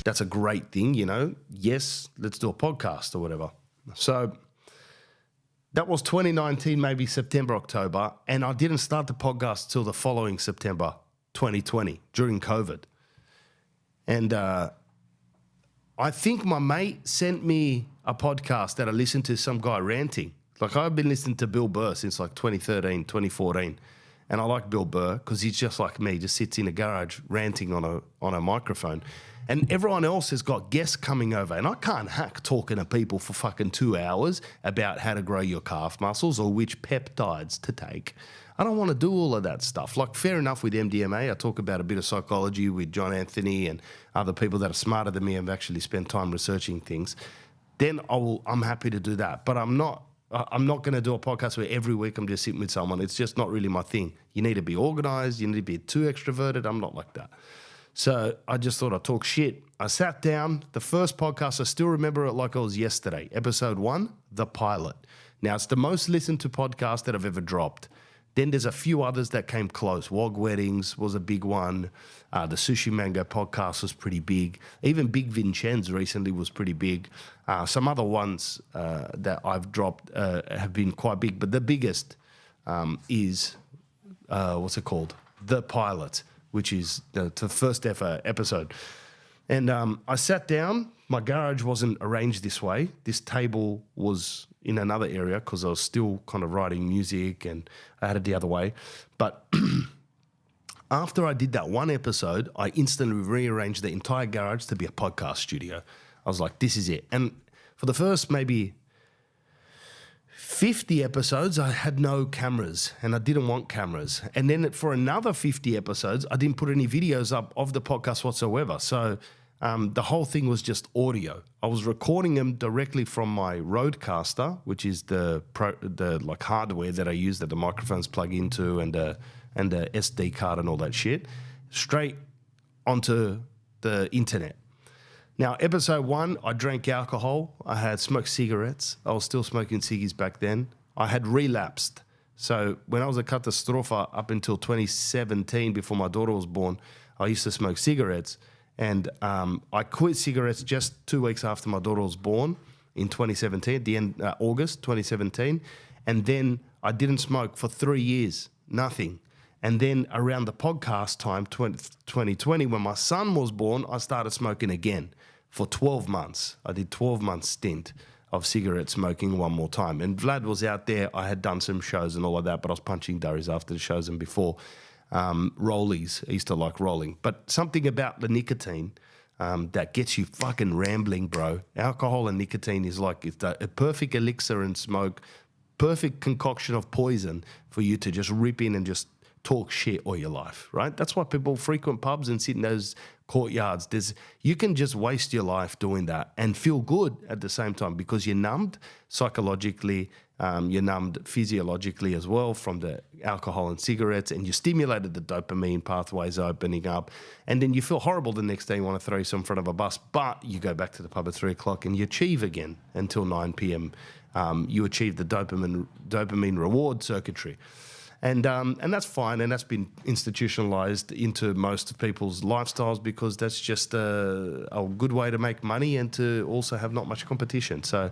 that's a great thing, you know. Yes, let's do a podcast or whatever. So that was 2019, maybe September, October, and I didn't start the podcast till the following September 2020 during COVID. And I think my mate sent me a podcast that I listened to some guy ranting. Like, I've been listening to Bill Burr since like 2013, 2014. And I like Bill Burr because he's just like me, just sits in a garage ranting on a microphone. And everyone else has got guests coming over. And I can't hack talking to people for fucking 2 hours about how to grow your calf muscles or which peptides to take. I don't want to do all of that stuff. Like, fair enough with MDMA. I talk about a bit of psychology with John Anthony and other people that are smarter than me and have actually spent time researching things. Then I'm happy to do that. But I'm not going to do a podcast where every week I'm just sitting with someone. It's just not really my thing. You need to be organized. You need to be too extroverted. I'm not like that. So I just thought I'd talk shit. I sat down. The first podcast, I still remember it like it was yesterday. Episode 1, The Pilot. Now, it's the most listened to podcast that I've ever dropped. Then there's a few others that came close. Wog Weddings was a big one. The Sushi Mango podcast was pretty big. Even Big Vincenz recently was pretty big. Some other ones that I've dropped have been quite big. But the biggest is, what's it called? The Pilot, which is the first ever episode. And I sat down. My garage wasn't arranged this way. This table was in another area because I was still kind of writing music and I had it the other way. But after I did that one episode, I instantly rearranged the entire garage to be a podcast studio. I was like, this is it. And for the first maybe 50 episodes, I had no cameras and I didn't want cameras. And then for another 50 episodes, I didn't put any videos up of the podcast whatsoever. So the whole thing was just audio. I was recording them directly from my Rodecaster, which is the like hardware that I use that the microphones plug into and the SD card and all that shit, straight onto the internet. Now, episode 1, I drank alcohol. I had smoked cigarettes. I was still smoking ciggies back then. I had relapsed. So when I was a catastrofa up until 2017, before my daughter was born, I used to smoke cigarettes. And I quit cigarettes just 2 weeks after my daughter was born in 2017, at the end August 2017. And then I didn't smoke for 3 years, nothing. And then around the podcast time, 2020, when my son was born, I started smoking again for 12 months. I did 12 months stint of cigarette smoking one more time. And Vlad was out there. I had done some shows and all of that, but I was punching durries after the shows and before. Rollies, I used to like rolling. But something about the nicotine that gets you fucking rambling, bro. Alcohol and nicotine is like it's a perfect elixir in smoke, perfect concoction of poison for you to just rip in and just talk shit all your life, right? That's why people frequent pubs and sit in those courtyards. You can just waste your life doing that and feel good at the same time because you're numbed psychologically, you're numbed physiologically as well from the alcohol and cigarettes, and you stimulated the dopamine pathways opening up, and then you feel horrible the next day. You want to throw yourself in front of a bus, but you go back to the pub at 3 o'clock and you achieve again until 9 p.m. You achieve the dopamine reward circuitry. And that's fine, and that's been institutionalized into most of people's lifestyles because that's just a good way to make money and to also have not much competition. So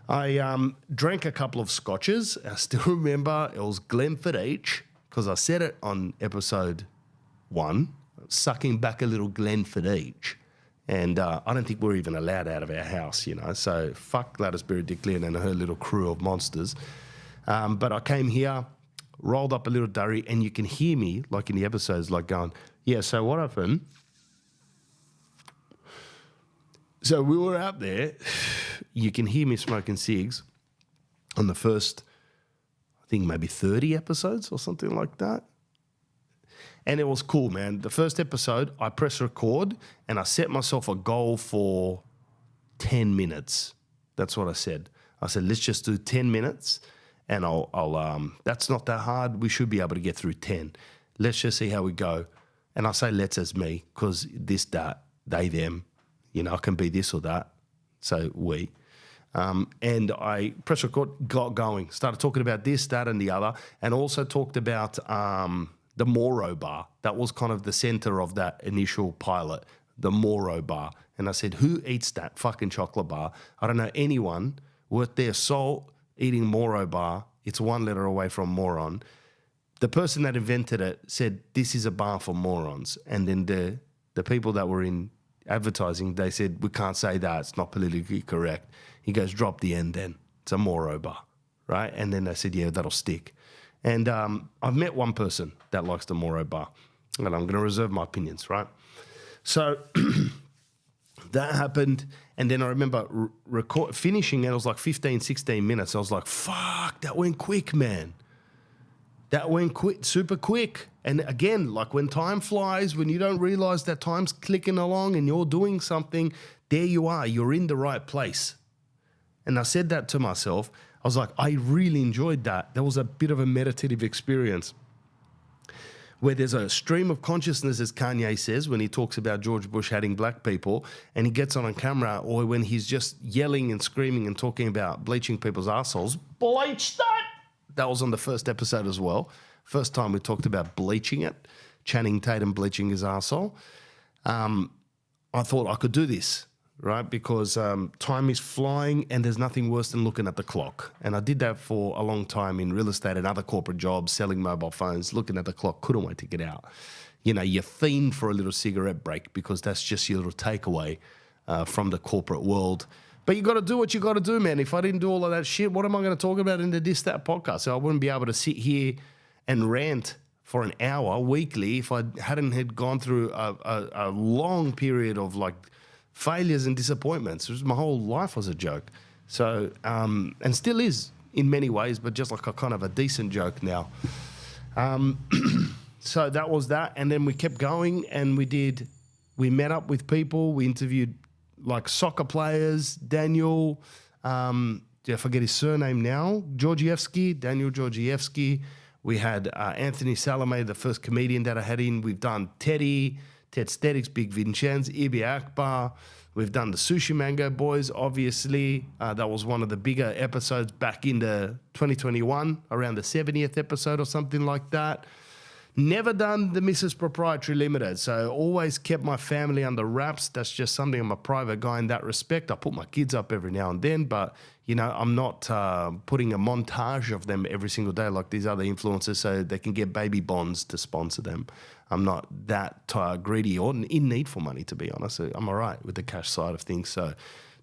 I drank a couple of scotches. I still remember it was Glenford each because I said it on episode 1, sucking back a little Glenford each. And I don't think we're even allowed out of our house, you know. So fuck Gladys Berejiklian and her little crew of monsters. But I came here, rolled up a little durry, and you can hear me, like in the episodes, like going, yeah, so what happened? So we were out there. You can hear me smoking cigs on the first, I think maybe 30 episodes or something like that. And it was cool, man. The first episode, I pressed record and I set myself a goal for 10 minutes. That's what I said. I said, let's just do 10 minutes. And I'll that's not that hard. We should be able to get through 10. Let's just see how we go. And I say let's as me, because this, that, they, them, you know, I can be this or that. So we. And I press record, got going, started talking about this, that, and the other, and also talked about the Moro bar. That was kind of the center of that initial pilot, the Moro bar. And I said, who eats that fucking chocolate bar? I don't know anyone worth their salt eating Moro bar. It's 1 letter away from moron. The person that invented it said, this is a bar for morons. And then the people that were in advertising, they said, we can't say that. It's not politically correct. He goes, drop the N then. It's a Moro bar, right? And then they said, yeah, that'll stick. And I've met one person that likes the Moro bar. And I'm going to reserve my opinions, right? So that happened. And then I remember finishing it. It was like 15, 16 minutes. I was like, fuck, that went quick, man. That went quick, super quick. And again, like when time flies, when you don't realize that time's clicking along and you're doing something, there you are. You're in the right place. And I said that to myself. I was like, I really enjoyed that. That was a bit of a meditative experience where there's a stream of consciousness, as Kanye says, when he talks about George Bush hating black people, and he gets on camera, or when he's just yelling and screaming and talking about bleaching people's assholes. Bleach that! That was on the first episode as well. First time we talked about bleaching it, Channing Tatum bleaching his arsehole. I thought I could do this, right? Because time is flying and there's nothing worse than looking at the clock. And I did that for a long time in real estate and other corporate jobs, selling mobile phones, looking at the clock, couldn't wait to get out. You know, you're fiend for a little cigarette break because that's just your little takeaway from the corporate world. But you got to do what you got to do, man. If I didn't do all of that shit, what am I going to talk about in the This That podcast? So I wouldn't be able to sit here and rant for an hour weekly if I hadn't had gone through a long period of like failures and disappointments. My whole life was a joke. So, and still is in many ways, but just like a kind of a decent joke now. So that was that. And then we kept going and we met up with people. We interviewed like soccer players, Daniel, I forget his surname now, Daniel Georgievsky. We had Anthony Salome, the first comedian that I had in. We've done Ted Stetics, Big Vincenz, Ibi Akbar. We've done the Sushi Mango Boys, obviously. That was one of the bigger episodes back in the 2021, around the 70th episode or something like that. Never done the Mrs Pty Ltd, so always kept my family under wraps. That's just something. I'm a private guy in that respect. I put my kids up every now and then, but, you know, I'm not putting a montage of them every single day like these other influencers so they can get baby bonds to sponsor them. I'm not that greedy or in need for money, to be honest. I'm all right with the cash side of things. So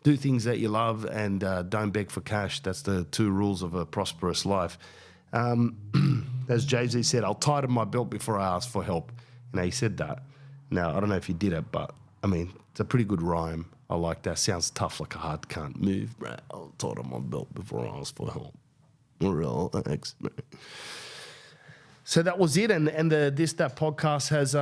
do things that you love and don't beg for cash. That's the 2 rules of a prosperous life. As Jay-Z said, I'll tighten my belt before I ask for help. You know, he said that. Now, I don't know if he did it, but, I mean, it's a pretty good rhyme. I like that. Sounds tough like a heart can't move, bro. I'll tighten my belt before I ask for help. Real thanks, man. So that was it, and the This That podcast has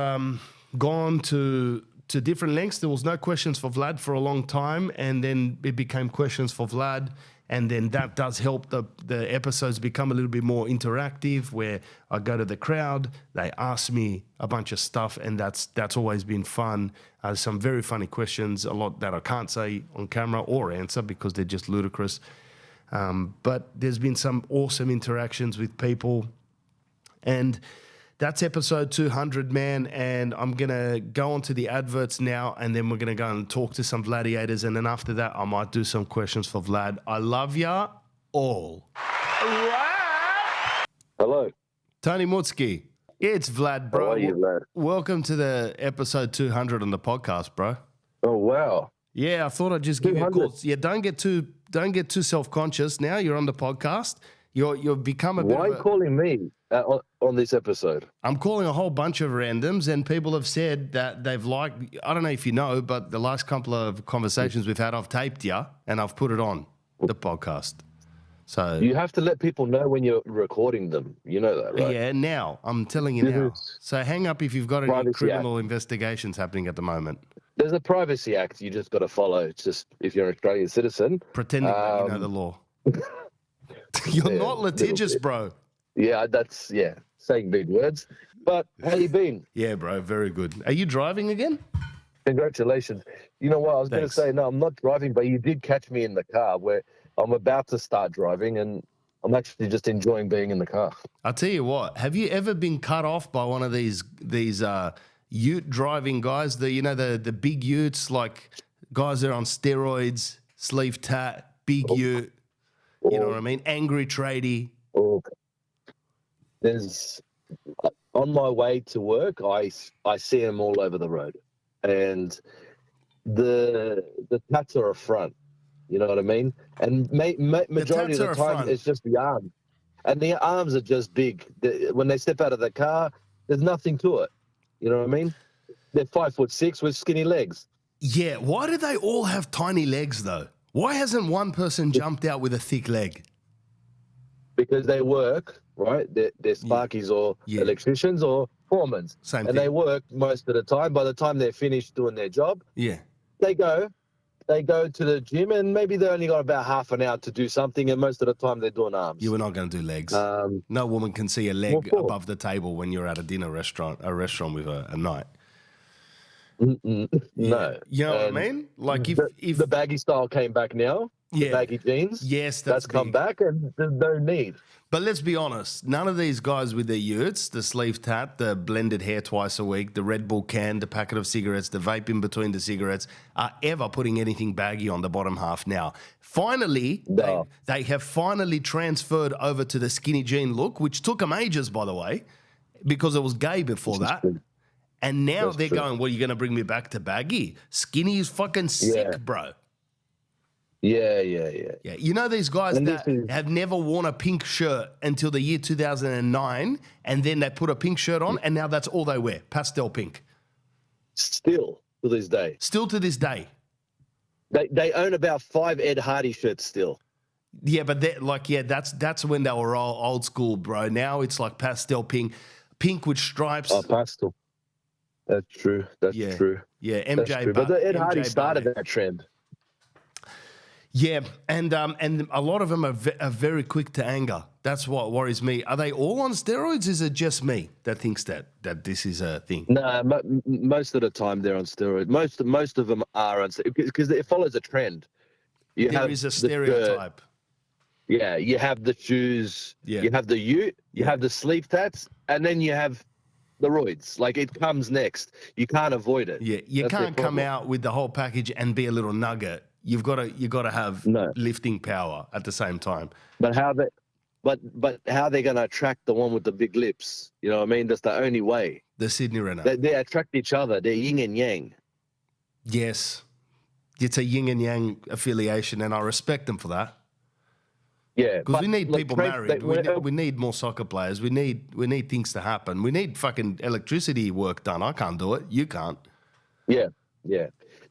gone to different lengths. There was no questions for Vlad for a long time, and then it became questions for Vlad. And then that does help the episodes become a little bit more interactive, where I go to the crowd, they ask me a bunch of stuff, and that's always been fun. Some very funny questions, a lot that I can't say on camera or answer because they're just ludicrous. But there's been some awesome interactions with people. And that's episode 200, man, and I'm going to go on to the adverts now, and then we're going to go and talk to some gladiators, and then after that, I might do some questions for Vlad. I love ya all. Hello. Tony Mutsky. It's Vlad, bro. How are you, Vlad? Welcome to the episode 200 on the podcast, bro. Oh, wow. Yeah, I thought I'd just give you a call. Yeah, don't get too self-conscious now. You're on the podcast. You've become a bit Why of a... calling me on this episode? I'm calling a whole bunch of randoms, and people have said that they've liked... I don't know if you know, but the last couple of conversations we've had, I've taped you, and I've put it on the podcast. So you have to let people know when you're recording them. You know that, right? Yeah, now. I'm telling you now. So hang up if you've got any criminal investigations happening at the moment. There's a privacy act you just got to follow. It's just if you're an Australian citizen. Pretending that you know the law. You're not litigious, bro. Yeah, that's, saying big words. But how you been? Yeah, bro, very good. Are you driving again? Congratulations. You know what, I was going to say, no, I'm not driving, but you did catch me in the car where I'm about to start driving, and I'm actually just enjoying being in the car. I'll tell you what, have you ever been cut off by one of these ute driving guys, the big utes, like guys that are on steroids, sleeve tat, big ute, you know what I mean? Angry tradie. There's on my way to work, I see them all over the road, and the tats are a front. You know what I mean? And majority of the time, it's just the arms, and the arms are just big. When they step out of the car, there's nothing to it. You know what I mean? They're 5'6" with skinny legs. Yeah. Why do they all have tiny legs though? Why hasn't one person jumped out with a thick leg? Because they work, right? They're sparkies or electricians or foremen. Same thing. They work most of the time. By the time they're finished doing their job, they go to the gym, and maybe they only got about half an hour to do something, and most of the time they're doing arms. You were not going to do legs. No woman can see a leg above the table when you're at a restaurant with a knight. No. You know what I mean? Like if the baggy style came back now, the baggy jeans, that's come back, and there's no need. But let's be honest, none of these guys with their yurts, the sleeve tat, the blended hair twice a week, the Red Bull can, the packet of cigarettes, the vape in between the cigarettes, are ever putting anything baggy on the bottom half now. Finally, they have finally transferred over to the skinny jean look, which took them ages, by the way, because it was gay before that. And now they're going, well, you're going to bring me back to baggy? Skinny is fucking sick, bro. Yeah. You know these guys that have never worn a pink shirt until the year 2009, and then they put a pink shirt on, and now that's all they wear, pastel pink. Still to this day. Still to this day. They own about 5 Ed Hardy shirts still. Yeah, but that's when they were all old school, bro. Now it's like pastel pink with stripes. Oh, pastel. That's true. That's true. Yeah, MJ. But the Ed Hardy started that trend. Yeah, and a lot of them are very quick to anger. That's what worries me. Are they all on steroids? Is it just me that thinks that this is a thing? No, most of the time they're on steroids. Most of them are on steroids because it follows a trend. There is a stereotype. You have the shoes, you have the ute, you have the sleeve tats, and then you have the roids. Like, it comes next. You can't avoid it. Yeah, you can't come out with the whole package and be a little nugget. You've got to have lifting power at the same time. But how they going to attract the one with the big lips? You know what I mean? That's the only way. The Sydney runner. They attract each other. They're yin and yang. Yes, it's a yin and yang affiliation, and I respect them for that. Yeah, because we need people married. We need more soccer players. We need things to happen. We need fucking electricity work done. I can't do it. You can't. Yeah.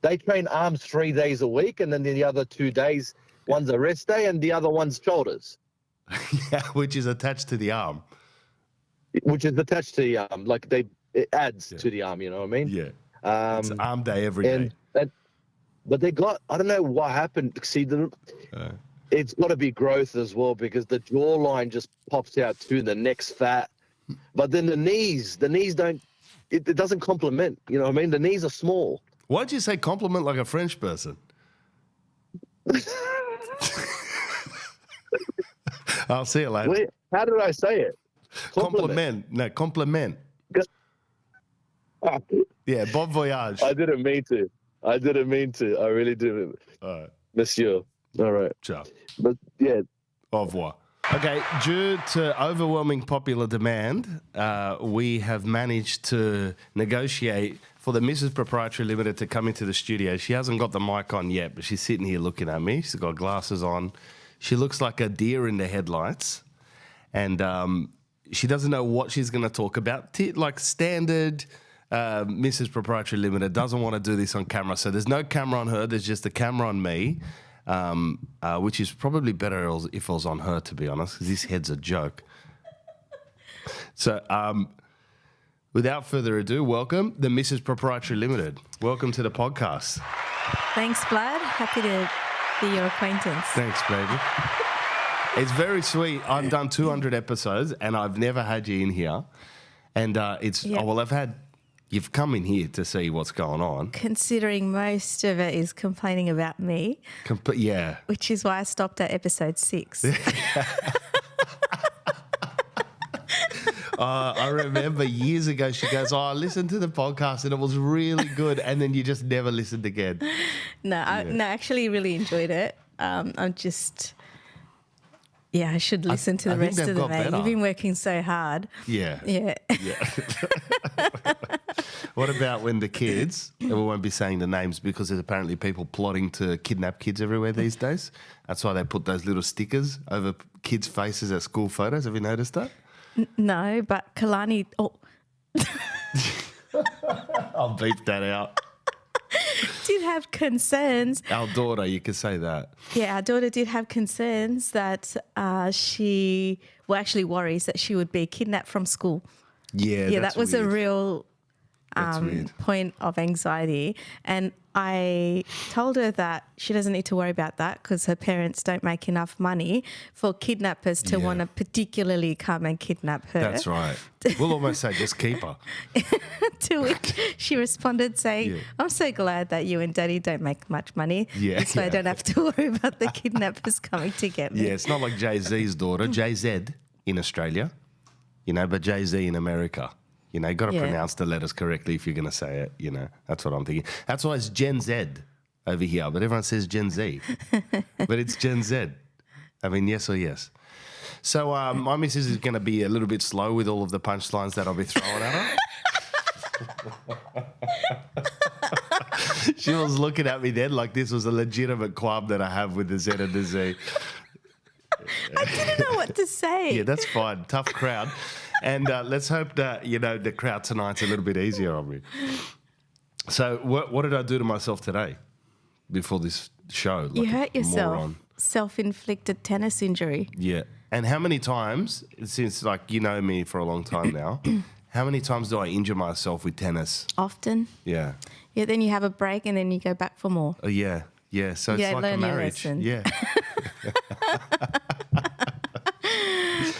They train arms 3 days a week, and then the other 2 days, one's a rest day, and the other one's shoulders. Yeah, which is attached to the arm. Which is attached to the arm. Like, it adds to the arm. You know what I mean? Yeah. It's arm day every day. But they got, I don't know what happened. See, it's got to be growth as well, because the jawline just pops out too, the neck's fat. But then the knees don't, it doesn't complement. You know what I mean? The knees are small. Why'd you say compliment like a French person? I'll see you later. Wait, how did I say it? Compliment. No, compliment. Yeah, bon voyage. I didn't mean to. I really didn't. All right. Monsieur. All right. Ciao. But yeah. Au revoir. Okay, due to overwhelming popular demand, we have managed to negotiate for the Mrs Proprietary Limited to come into the studio. She hasn't got the mic on yet, but she's sitting here looking at me. She's got glasses on. She looks like a deer in the headlights. And she doesn't know what she's going to talk about. Like standard Mrs Proprietary Limited doesn't want to do this on camera. So there's no camera on her. There's just a camera on me. Which is probably better if it was on her, to be honest, because this head's a joke. So, without further ado, welcome the Mrs Proprietary Limited. Welcome to the podcast. Thanks, Vlad. Happy to be your acquaintance. Thanks, baby. It's very sweet. I've done 200 episodes, and I've never had you in here. And you've come in here to see what's going on. Considering most of it is complaining about me. Yeah. Which is why I stopped at episode 6. I remember years ago she goes, "Oh, I listened to the podcast and it was really good," and then you just never listened again. No, I actually really enjoyed it. I'm just, I should listen to the rest of the day. You've been working so hard. Yeah. Yeah. What about when the kids, and we won't be saying the names because there's apparently people plotting to kidnap kids everywhere these days. That's why they put those little stickers over kids' faces at school photos. Have you noticed that? No, but Kalani... Oh. I'll beep that out. Did have concerns. Our daughter, you could say that. Yeah, our daughter did have concerns that she... Well, actually worries that she would be kidnapped from school. Yeah, that was weird. a real... Weird. point of anxiety, and I told her that she doesn't need to worry about that because her parents don't make enough money for kidnappers to want to particularly come and kidnap her. That's right. We'll almost say just keep her. To which she responded saying, I'm so glad that you and Daddy don't make much money. So I don't have to worry about the kidnappers coming to get me. Yeah, it's not like Jay-Z's daughter, Jay-Z in Australia, but Jay-Z in America. You got to pronounce the letters correctly if you're going to say it, That's what I'm thinking. That's why it's Gen Z over here, but everyone says Gen Z. But it's Gen Z. I mean, yes or yes. So my missus is going to be a little bit slow with all of the punchlines that I'll be throwing at her. She was looking at me then like this was a legitimate qualm that I have with the Z and the Z. I didn't know what to say. Yeah, that's fine. Tough crowd. And let's hope that, the crowd tonight's a little bit easier on me. So what did I do to myself today before this show? You hurt yourself. Moron. Self-inflicted tennis injury. Yeah. And how many times, since you know me for a long time now, how many times do I injure myself with tennis? Often. Yeah. Yeah, then you have a break and then you go back for more. Oh, yeah. Yeah. So it's like a marriage.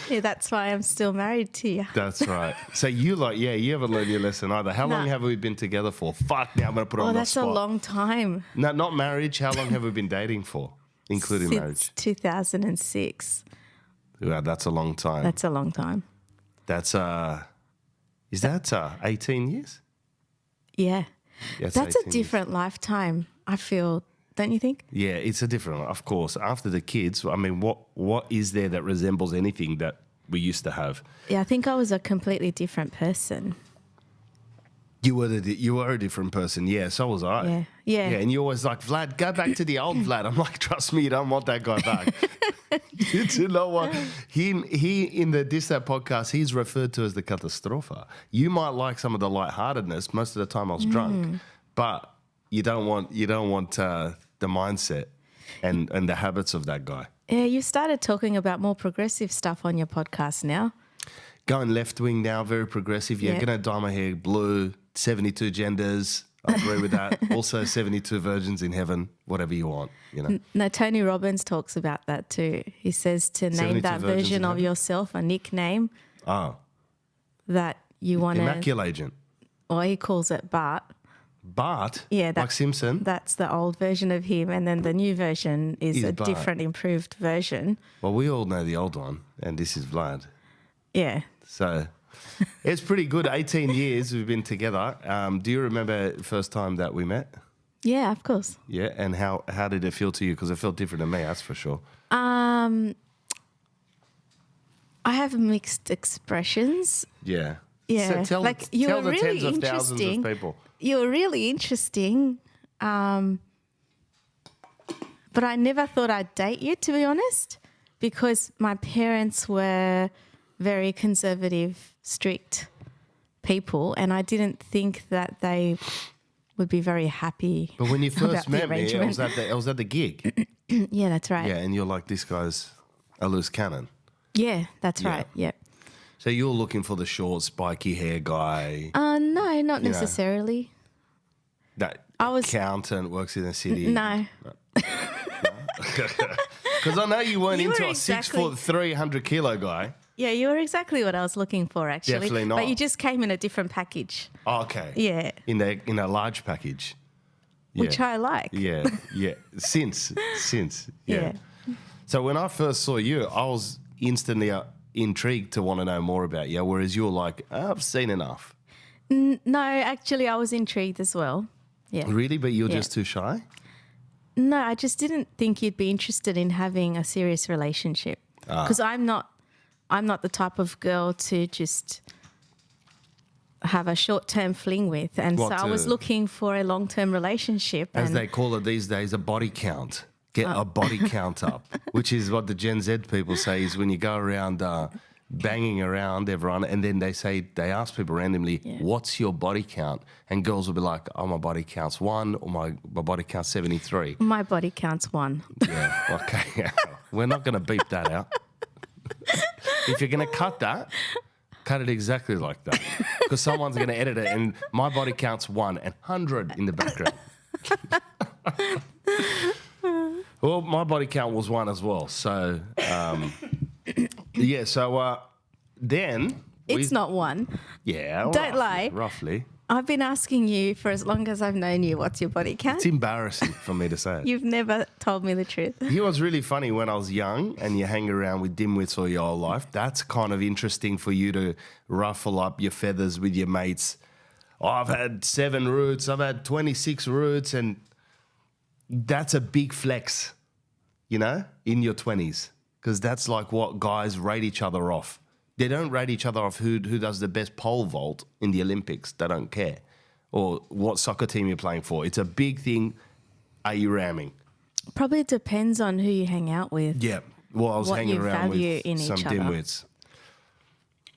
Yeah, that's why I'm still married to you. That's right. So you haven't learned your lesson either. How long have we been together for? Fuck, now I'm going to put it on the spot. Oh, that's a long time. No, not marriage. How long have we been dating for, including marriage? Since 2006. Wow, that's a long time. That's a long time. That's, is that 18 years? Yeah. That's a 18 different lifetime, I feel. Don't you think? Yeah, it's a different one. Of course, after the kids, I mean, what is there that resembles anything that we used to have? Yeah, I think I was a completely different person. You were a different person. Yeah, so was I. Yeah. And you're always like, Vlad, go back to the old Vlad. I'm like, trust me, you don't want that guy back. You know what? He in the Diss That podcast, he's referred to as the catastrofa. You might like some of the lightheartedness. Most of the time I was drunk, but you don't want the mindset and the habits of that guy. Yeah, you started talking about more progressive stuff on your podcast now. Going left wing now, very progressive. Yeah, going to dye my hair blue, 72 genders. I agree with that. Also 72 virgins in heaven, whatever you want, No, Tony Robbins talks about that too. He says to name that version of yourself a nickname. Oh. That you want to... Immaculate Agent. Or he calls it Bart. Bart? Yeah. Like Simpson? That's the old version of him, and then the new version is a Bart. different, improved version. Well, we all know the old one, and this is Vlad. Yeah. So it's pretty good. 18 years we've been together. Do you remember the first time that we met? Yeah, of course. Yeah, and how did it feel to you? Because it felt different to me, that's for sure. I have mixed expressions. Yeah. Yeah. So tell the really tens of thousands of people. You were really interesting. But I never thought I'd date you, to be honest, because my parents were very conservative, strict people, and I didn't think that they would be very happy. But when you first met me, I arrangement. was at the gig. Yeah, that's right. Yeah, and you're like, this guy's a loose cannon. Yeah, that's right. Yeah. So you're looking for the short, spiky hair guy. No, not necessarily. That I was accountant, works in the city. No. Because I know you weren't You into were a 6 foot, 300-kilo guy. Yeah, you were exactly what I was looking for, actually. Definitely not. But you just came in a different package. Oh, okay. Yeah. In a large package. Which I like. Yeah. Since. Yeah. So when I first saw you, I was instantly intrigued to want to know more about you, whereas you're like, I've seen enough. No, actually, I was intrigued as well. Yeah. Really? But you're just too shy? No, I just didn't think you'd be interested in having a serious relationship because I'm not the type of girl to just have a short-term fling with. And so I was looking for a long-term relationship. As they call it these days, a body count. Get a body count up, which is what the Gen Z people say is when you go around banging around everyone and then they ask people randomly, what's your body count? And girls will be like, oh, my body count's 1 or my body count's 73. My body count's 1. Yeah, okay. We're not going to beep that out. If you're going to cut that, cut it exactly like that because someone's going to edit it and my body count's 1 and 100 in the background. Well, my body count was 1 as well. So, then... It's not 1. Yeah. Don't lie. Roughly. I've been asking you for as long as I've known you, what's your body count? It's embarrassing for me to say it. You've never told me the truth. You know what's really funny when I was young and you hang around with dimwits all your whole life, that's kind of interesting for you to ruffle up your feathers with your mates. Oh, I've had 7 roots, I've had 26 roots, and that's a big flex, you know, in your 20s, because that's like what guys rate each other off. They don't rate each other off who does the best pole vault in the Olympics. They don't care. Or what soccer team you're playing for. It's a big thing. Are you ramming? Probably depends on who you hang out with. Yeah. Well, I was hanging around with some dimwits.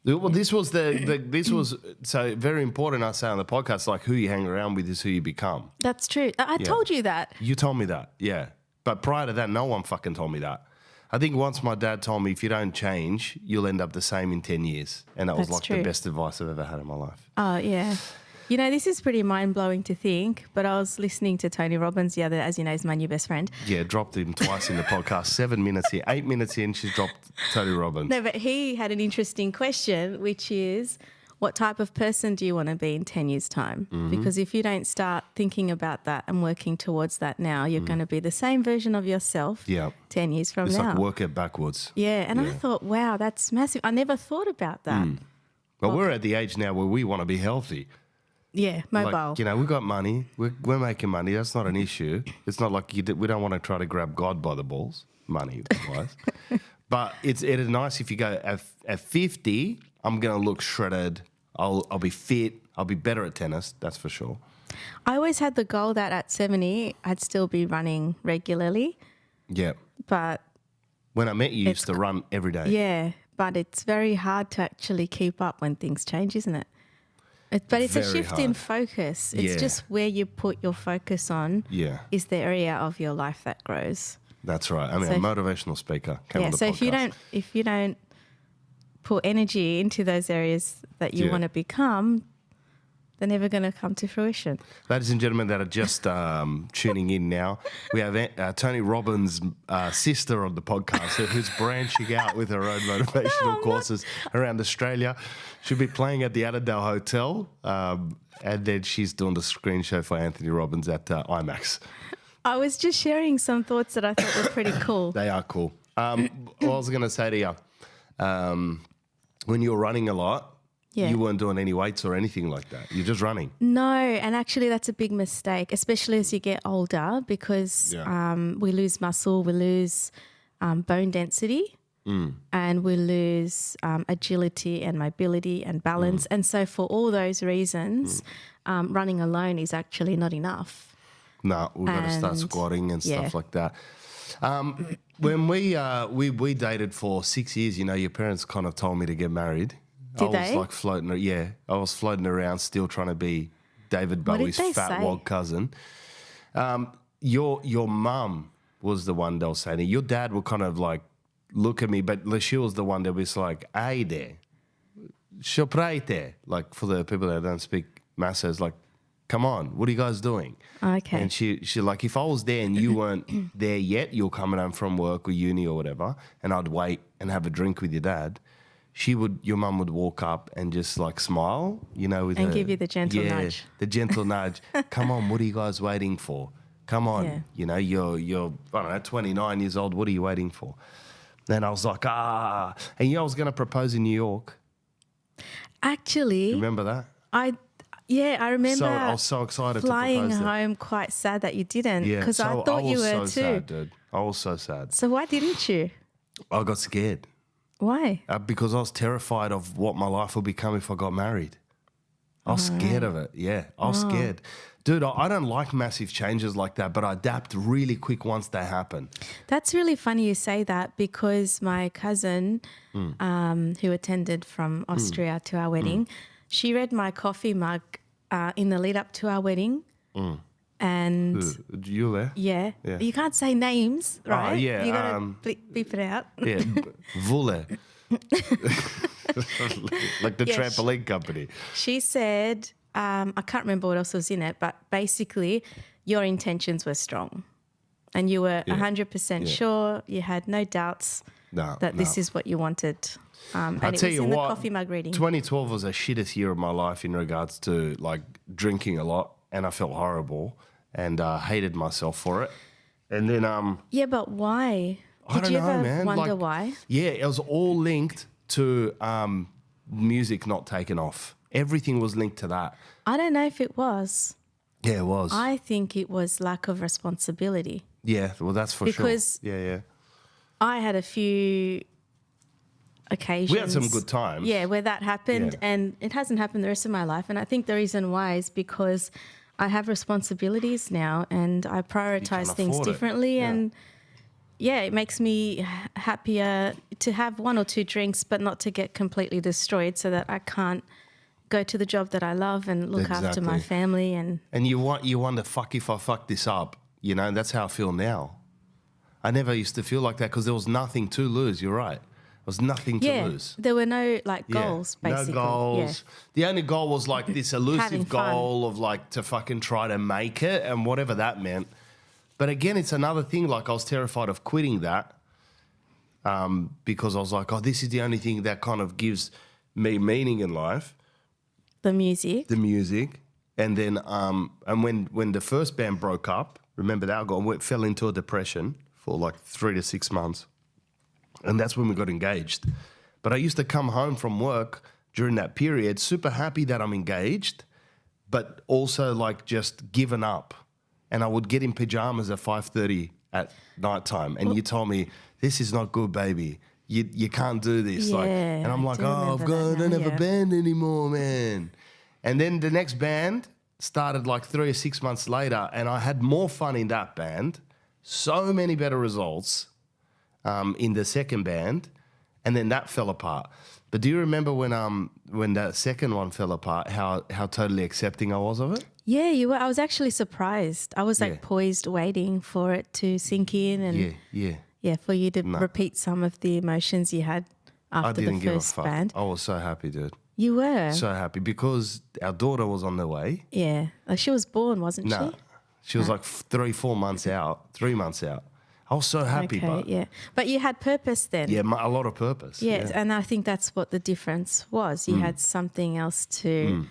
Well, this was this was so very important. I say on the podcast, like who you hang around with is who you become. That's true. I told you that. You told me that, yeah. But prior to that, no one fucking told me that. I think once my dad told me, if you don't change, you'll end up the same in 10 years. And that was like the best advice I've ever had in my life. Oh, yeah. You know, this is pretty mind-blowing to think, but I was listening to Tony Robbins the other, as you know, is my new best friend. Yeah, dropped him twice in the podcast. 7 minutes in, 8 minutes in, she's dropped Tony Robbins. No, but he had an interesting question, which is, what type of person do you want to be in 10 years' time? Mm-hmm. Because if you don't start thinking about that and working towards that now, you're going to be the same version of yourself 10 years from now. It's like work it backwards. Yeah, and I thought, wow, that's massive. I never thought about that. But we're at the age now where we want to be healthy. Yeah, mobile. Like, you know, we've got money. We're making money. That's not an issue. It's not like we don't want to try to grab God by the balls, money-wise. But it is nice if you go, at 50, I'm going to look shredded. I'll be fit. I'll be better at tennis, that's for sure. I always had the goal that at 70, I'd still be running regularly. Yeah. But when I met you, you used to run every day. Yeah, but it's very hard to actually keep up when things change, isn't it? But it's very a shift in focus. It's just where you put your focus on is the area of your life that grows. That's right. I mean, a motivational speaker came on the podcast. If you don't put energy into those areas that you want to become, they're never going to come to fruition. Ladies and gentlemen that are just tuning in now, we have Tony Robbins' sister on the podcast who's branching out with her own motivational courses around Australia. She'll be playing at the Annandale Hotel, and then she's doing the screen show for Anthony Robbins at IMAX. I was just sharing some thoughts that I thought were pretty cool. They are cool. What I was going to say to you, when you were running a lot, you weren't doing any weights or anything like that. You're just running. No, and actually that's a big mistake, especially as you get older, because we lose muscle, we lose bone density, and we lose agility and mobility and balance. And so for all those reasons, running alone is actually not enough. No, we've got to start squatting and stuff like that. When we dated for 6 years, you know, your parents kind of told me to get married. Did I was floating around still trying to be David Bowie's fat wog cousin. Your mum was the one that was saying it. Your dad would kind of like look at me, but she was the one that was like, "Hey there, shoprite," like for the people that don't speak Massa, like, "Come on, what are you guys doing?" Okay. And she like, if I was there and you weren't there yet, you're coming home from work or uni or whatever, and I'd wait and have a drink with your dad. Your mum would walk up and just like smile, you know, and give you the gentle nudge. The gentle nudge. Come on, what are you guys waiting for? Come on, you know, you're I don't know, 29 years old. What are you waiting for? Then I was like, and I was going to propose in New York. Actually, Remember that? I remember. So I was so excited flying to propose home, quite sad that you didn't, Yeah, because I so thought you was were so too. sad, dude. I was so sad. So why didn't you? I got scared Why? because I was terrified of what my life would become if I got married. I was scared of it. Yeah, I was scared. Dude, I don't like massive changes like that, but I adapt really quick once they happen. That's really funny you say that, because my cousin, who attended from Austria to our wedding, she read my coffee mug in the lead up to our wedding. And You there? yeah, you can't say names, right? yeah, You got to beep it out. Yeah, Vule. Like the Yeah, trampoline company. She said, I can't remember what else was in it, but basically your intentions were strong and you were 100% sure, you had no doubts that this is what you wanted. And I'll it tell was you in what, the coffee mug reading. 2012 was the shittest year of my life in regards to like drinking a lot, and I felt horrible and hated myself for it. And then Yeah, but why? I Did don't you know, ever man. wonder Like, why? Yeah, it was all linked to music not taking off. Everything was linked to that. I don't know if it was. Yeah, it was. I think it was lack of responsibility. Yeah, well, that's for Because sure. Yeah. I had a few occasions. We had some good times. Yeah, where that happened, Yeah. and it hasn't happened the rest of my life. And I think the reason why is because I have responsibilities now and I prioritize things afford it. differently. Yeah. And yeah, it makes me happier to have one or two drinks, but not to get completely destroyed so that I can't go to the job that I love and look after my Exactly. family. And You wonder, fuck if I fuck this up. You know, that's how I feel now. I never used to feel like that because there was nothing to lose. You're right. There was nothing to yeah, lose. there were no like Yeah. goals, basically. No goals. The only goal was like this Having elusive fun. goal of like to fucking try to make it and whatever that meant. But again, it's another thing. Like I was terrified of quitting that because I was like, oh, this is the only thing that kind of gives me meaning in life, The music. the music. And then and when the first band broke up, remember that fell into a depression for like 3 to 6 months. And that's when we got engaged. But I used to come home from work during that period, super happy that I'm engaged, but also like just given up. And I would get in pajamas at 5:30 at nighttime. And you told me, this is not good, baby. You can't do this. Like, Yeah, and I'm I like, do oh, I've remember got, that I don't now, have a yeah. band anymore, man. And then the next band started like 3 or 6 months later, and I had more fun in that band, so many better results in the second band, and then that fell apart. But do you remember when that second one fell apart, how totally accepting I was of it? Yeah, you were. I was actually surprised. I was like Yeah. poised, waiting for it to sink in, and Yeah. for you to repeat some of the emotions you had I after didn't the give a first fuck. band. I was so happy, dude. You were. So happy because our daughter was on the way. Yeah, she was born, wasn't No, she? she was like 3 months out. I was so happy, Okay, but yeah. But you had purpose then. yeah, a lot of purpose. Yeah, and I think that's what the difference was. You had something else to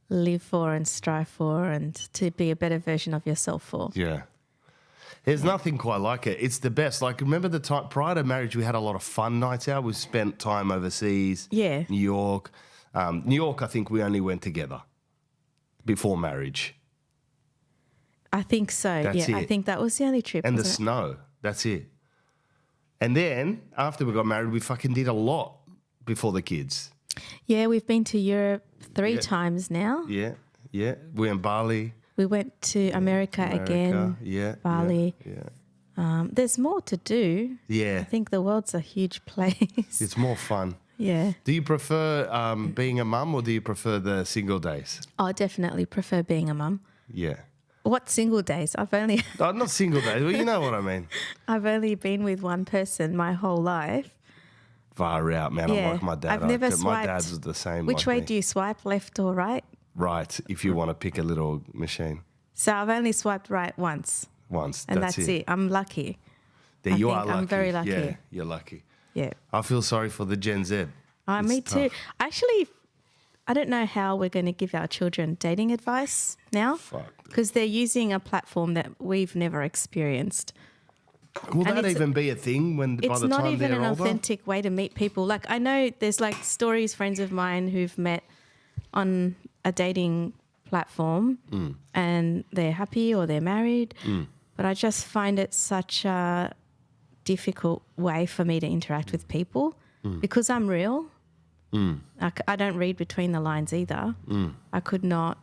live for and strive for, and to be a better version of yourself for. Yeah. There's nothing quite like it. It's the best. Like, remember the time prior to marriage, we had a lot of fun nights out. We spent time overseas. Yeah. New York. New York, I think we only went together before marriage. I think so. That's yeah, I it. think that was the only trip. And the wasn't it? snow. That's it. And then after we got married, we fucking did a lot before the kids. Yeah, we've been to Europe 3 times now. Yeah. We in Bali. We went to America again. Yeah. Bali. Yeah. There's more to do. I Yeah. think the world's a huge place. It's more fun. Yeah. Do you prefer being a mum or do you prefer the single days? I definitely prefer being a mum. Yeah. What single days? Oh, not single days, but you know what I mean. I've only been with one person my whole life. Far out, man. Yeah. I'm like my dad. I've never My swiped. dad's was the same. Which way do you swipe, left or right? Right, if you want to pick a little machine. So I've only swiped right once, Once. and that's it. I'm lucky. There you I are think lucky. I'm very lucky. Yeah, you're lucky. Yeah. I feel sorry for the Gen Z. Me It's too. tough. Actually, I don't know how we're going to give our children dating advice now, Fuck. because they're using a platform that we've never experienced. Will And that it's- even be a thing when by It's the not time even they're an older? authentic way to meet people. Like, I know there's like stories, friends of mine who've met on a dating platform and they're happy or they're married. But I just find it such a difficult way for me to interact with people because I'm real. I don't read between the lines either. I could not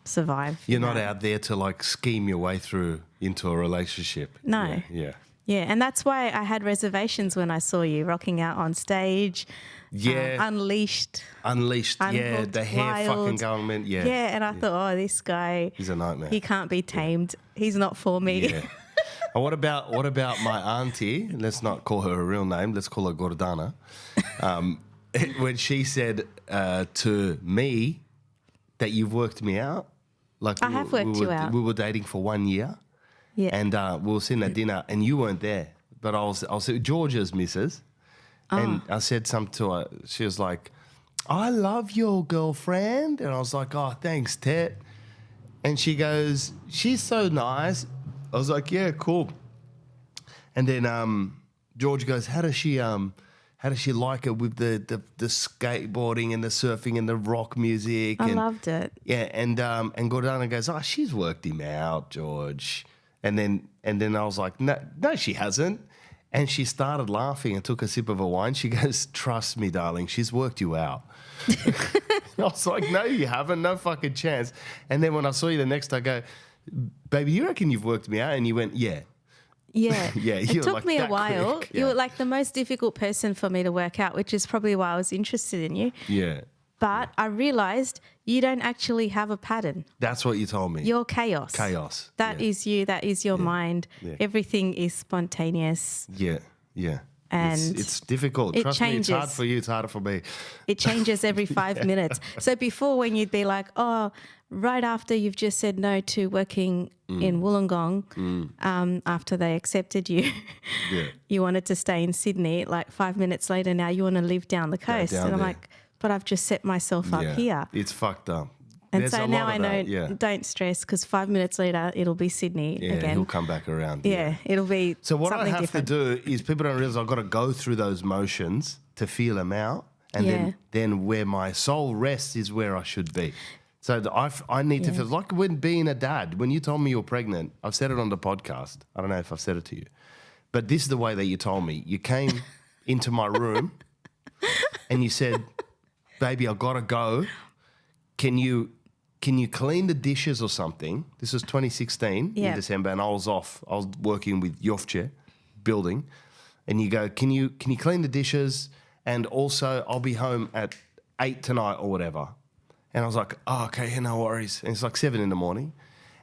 survive. You're in not that. out there to like scheme your way through into a relationship. No. Yeah. Yeah, and that's why I had reservations when I saw you rocking out on stage. Yeah. Unleashed. Unleashed. Yeah. Unhooked, The hair fucking wild. going, man. Yeah. Yeah, and I thought, oh, this guy, He's a nightmare. he can't be tamed. He's not for me. Yeah. And what about my auntie? Let's not call her a real name. Let's call her Gordana. When she said to me that you've worked me out, like I have worked you out. We were dating for 1 year, Yeah. and we were sitting at dinner, and you weren't there. But I was Georgia's missus, and I said something to her. She was like, "I love your girlfriend," and I was like, "Oh, thanks, Tet." And she goes, "She's so nice." I was like, "Yeah, cool." And then George goes, "How does she like it with the skateboarding and the surfing and the rock music?" I and, loved it. Yeah, and Gordana goes, "Oh, she's worked him out, George." And then I was like, "No, she hasn't." And she started laughing and took a sip of her wine. She goes, "Trust me, darling, she's worked you out." I was like, "No, you haven't. No fucking chance." And then when I saw you the next day, I go, "Baby, you reckon you've worked me out?" And you went, "Yeah." Yeah. Yeah, It you were took like me a that while. quick. You Yeah. were like the most difficult person for me to work out, which is probably why I was interested in you. Yeah. But I realized you don't actually have a pattern. That's what you told me. You're chaos. Chaos. That is you. That is your mind. Yeah. Everything is spontaneous. Yeah, yeah. And it's difficult. it Trust me, it's hard changes. for you. It's harder for me. It changes every 5 minutes. So before, when you'd be like, oh, right after you've just said no to working in Wollongong, after they accepted you, Yeah. you wanted to stay in Sydney. Like 5 minutes later, now you want to live down the coast. down And I'm there. like, but I've just set myself up Yeah. here. It's fucked up. And There's so a now lot I of know, that, Yeah. don't stress, because 5 minutes later, it'll be Sydney Yeah, again. he'll come back around. Yeah, it'll be So what something I have different. to do is people don't realize I've got to go through those motions to feel them out, and Yeah. then where my soul rests is where I should be. So I need to feel like when being a dad. When you told me you were pregnant, I've said it on the podcast. I don't know if I've said it to you, but this is the way that you told me. You came into my room and you said, "Baby, I gotta go. Can you clean the dishes or something?" This was 2016 Yeah. in December, and I was off. I was working with Yofche building, and you go, "Can you clean the dishes? And also, I'll be home at 8 tonight or whatever." And I was like, "Oh, okay, yeah, no worries." And it's like 7 a.m.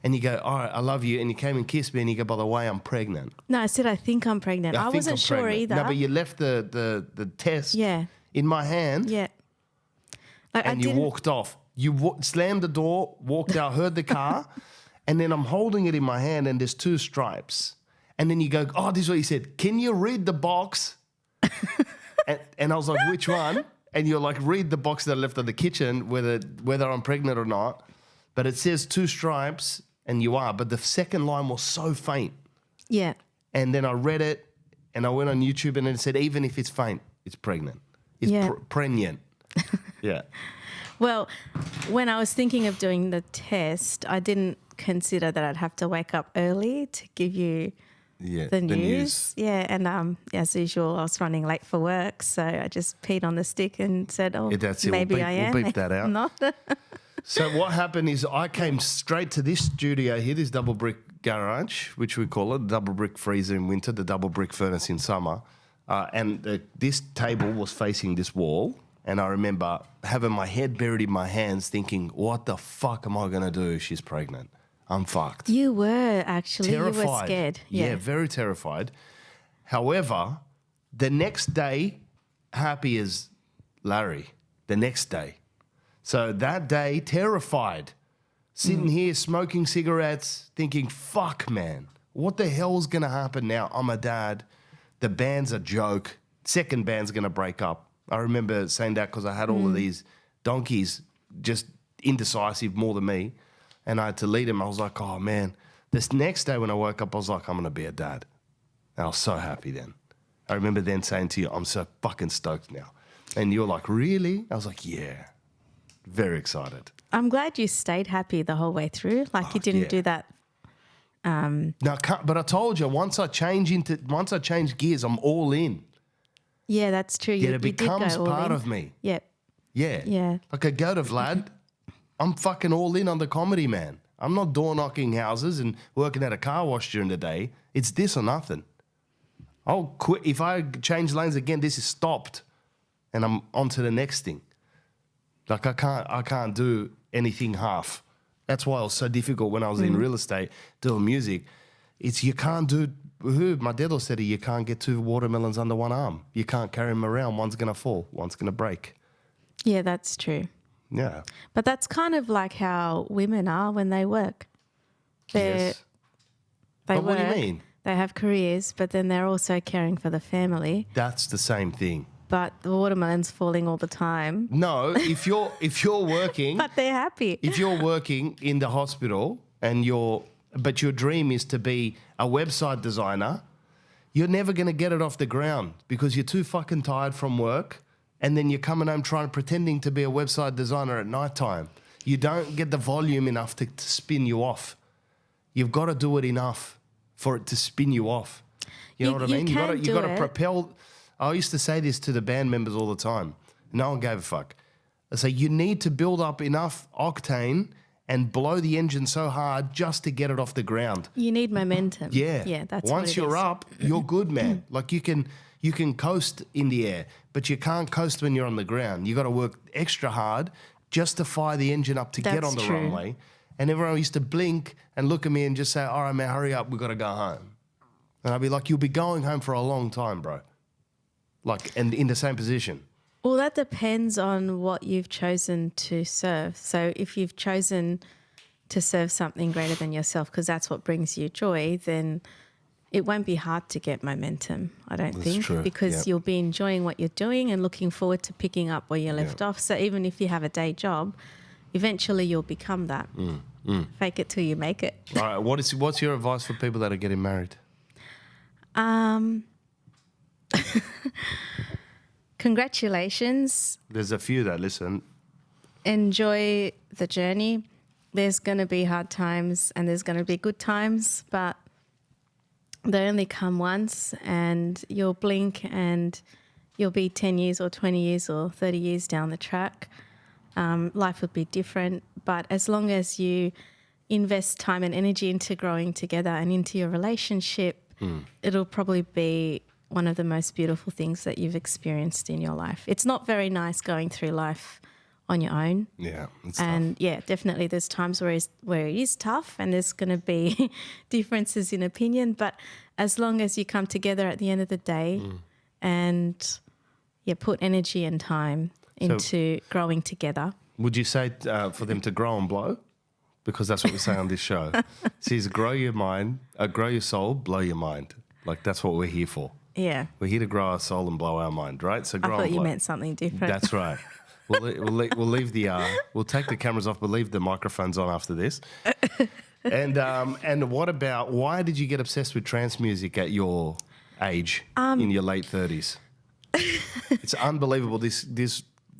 And you go, "All right, I love you." And you came and kissed me, and you go, "By the way, I'm pregnant." No, I said, I think I'm pregnant. I think wasn't I'm sure pregnant. either. No, but you left the test Yeah. in my hand, Yeah. Like, and you walked off. You slammed the door, walked out, heard the car, and then I'm holding it in my hand, and there's 2 stripes. And then you go, "Oh, this is what you said. Can you read the box?" and I was like, "Which one?" And you're like, "Read the box that I left in the kitchen, whether I'm pregnant or not." But it says 2 stripes, and you are. But the second line was so faint. Yeah. And then I read it, and I went on YouTube, and it said, even if it's faint, it's pregnant. It's Yeah. pregnant. Yeah. Well, when I was thinking of doing the test, I didn't consider that I'd have to wake up early to give you Yeah. the news. Yeah, and as usual, I was running late for work, so I just peed on the stick and said, "Oh, Yeah, that's it. We'll maybe beep- I we'll am." beep that out. Not. So what happened is I came straight to this studio here, this double brick garage, which we call it, the double brick freezer in winter, the double brick furnace in summer. And this table was facing this wall. And I remember having my head buried in my hands thinking, what the fuck am I going to do if she's pregnant? I'm fucked. You were actually. Terrified. You were scared. Yeah, very terrified. However, the next day, happy as Larry. The next day. So that day, terrified. Sitting here smoking cigarettes, thinking, fuck, man. What the hell's going to happen now? I'm a dad. The band's a joke. Second band's going to break up. I remember saying that because I had all of these donkeys just indecisive more than me. And I had to lead them. I was like, oh, man. This next day when I woke up, I was like, I'm going to be a dad. I was so happy then. I remember then saying to you, I'm so fucking stoked now. And you're like, really? I was like, yeah. Very excited. I'm glad you stayed happy the whole way through. Like you didn't do that. No, but I told you, once I change gears, I'm all in. Yeah, that's true. Yeah, it becomes part of me. Yep. Yeah. Yeah. Like I go to Vlad, I'm fucking all in on the comedy, man. I'm not door knocking houses and working at a car wash during the day. It's this or nothing. I'll quit. If I change lanes again, this is stopped and I'm on to the next thing. Like I can't do anything half. That's why it was so difficult when I was in real estate doing music. It's you can't do. My dad always said you can't get 2 watermelons under one arm. You can't carry them around. One's gonna fall. One's gonna break. Yeah, that's true. Yeah. But that's kind of like how women are when they work. Yes. They But what do you work, mean? They have careers, but then they're also caring for the family. That's the same thing. But the watermelon's falling all the time. No, if you're working, But they're happy. if you're working in the hospital but your dream is to be a website designer, you're never going to get it off the ground because you're too fucking tired from work, and then you're coming home pretending to be a website designer at nighttime. You don't get the volume enough to spin you off. You've got to do it enough for it to spin you off. You know what I mean? You got to propel. I used to say this to the band members all the time. No one gave a fuck. I say you need to build up enough octane and blow the engine so hard just to get it off the ground. You need momentum. Yeah. Yeah, that's Once what it you're is. up, you're good, man. Like you can coast in the air, but you can't coast when you're on the ground. You got to work extra hard just to fire the engine up to get That's on the true. runway. And everyone used to blink and look at me and just say, all right, man, hurry up. We've got to go home. And I'd be like, you'll be going home for a long time, bro. Like, and in the same position. Well, that depends on what you've chosen to serve. So if you've chosen to serve something greater than yourself because that's what brings you joy, then it won't be hard to get momentum, I don't think, true. because Yep. you'll be enjoying what you're doing and looking forward to picking up where you left off. So even if you have a day job, eventually you'll become that. Fake it till you make it. All right, what's your advice for people that are getting married? Congratulations. There's a few that listen. Enjoy the journey. There's going to be hard times and there's going to be good times, but they only come once, and you'll blink and you'll be 10 years or 20 years or 30 years down the track. Life would be different, but as long as you invest time and energy into growing together and into your relationship, it'll probably be one of the most beautiful things that you've experienced in your life. It's not very nice going through life on your own. Yeah, it's And yeah, definitely there's times where it is tough and there's going to be differences in opinion. But as long as you come together at the end of the day and put energy and time into growing together. Would you say for them to grow and blow? Because that's what we say on this show. Says grow your mind, grow your soul, blow your mind. Like that's what we're here for. Yeah. We're here to grow our soul and blow our mind, right? So I grow thought and you blow. meant something different. That's right. We'll leave we'll take the cameras off, but leave the microphones on after this. And what about, why did you get obsessed with trance music at your age in your late 30s? It's unbelievable.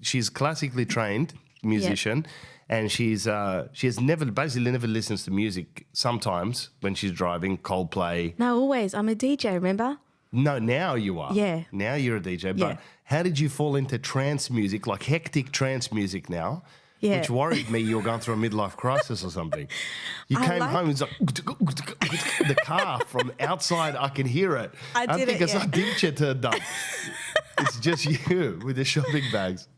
She's classically trained musician, and she has never listens to music. Sometimes when she's driving, Coldplay. No, always. I'm a DJ, remember? No, now you are. Yeah. Now you're a DJ. But Yeah. how did you fall into trance music, like hectic trance music now? Yeah. Which worried me you were going through a midlife crisis or something. You came home, it's like the car from outside, I can hear it. I did think it, it's yeah. like Dimcha turned up. It's just you with the shopping bags.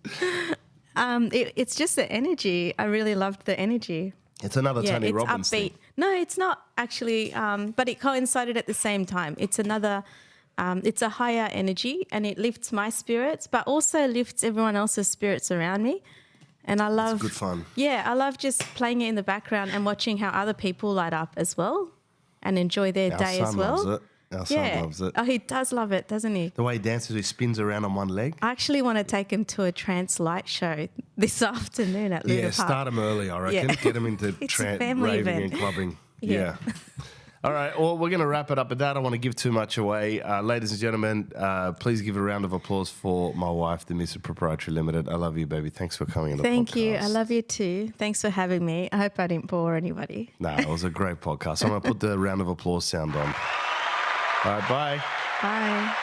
It's just the energy. I really loved the energy. It's another Tony it's Robbins upbeat. thing. No, it's not actually, but it coincided at the same time. It's another, it's a higher energy, and it lifts my spirits, but also lifts everyone else's spirits around me. And I love... It's good fun. Yeah, I love just playing it in the background and watching how other people light up as well and enjoy their day as well. Loves it. Our son loves it. Oh, he does love it, doesn't he? The way he dances, he spins around on one leg. I actually want to take him to a trance light show this afternoon at Luna Yeah, Park. start him early, I reckon. Yeah. Get him into It's a family raving event. and clubbing. Yeah. All right, well, we're going to wrap it up at that. I don't want to give too much away. Ladies and gentlemen, please give a round of applause for my wife, the Mrs Pty Ltd. I love you, baby. Thanks for coming on the podcast. Thank you. I love you too. Thanks for having me. I hope I didn't bore anybody. No, it was a great podcast. I'm going to put the round of applause sound on. All right, bye. Bye.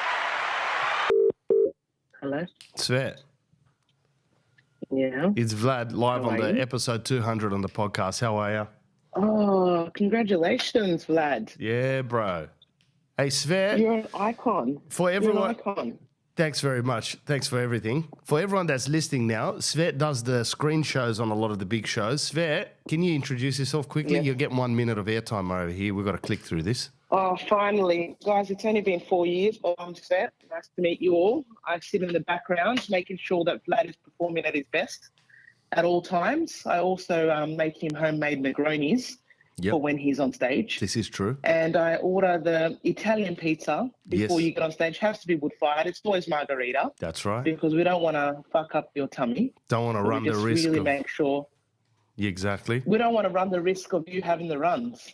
Hello? Svet, Yeah. it's Vlad live How on are the you? episode 200 on the podcast. How are you? Oh, congratulations, Vlad. Yeah, bro. Hey, Svet, You're an icon. for You're everyone... an icon. Thanks very much. Thanks for everything. For everyone that's listening now, Svet does the screen shows on a lot of the big shows. Svet, can you introduce yourself quickly? Yeah. You're getting 1 minute of airtime over here. We've got to click through this. Oh, finally. Guys, it's only been 4 years, but I'm set. Nice to meet you all. I sit in the background, making sure that Vlad is performing at his best at all times. I also make him homemade Negronis Yep. for when he's on stage. This is true. And I order the Italian pizza before Yes. you get on stage. Has to be wood-fired. It's always margarita That's right. because we don't want to fuck up your tummy. Don't want to So run we the just risk really of... make sure Exactly. we don't want to run the risk of you having the runs.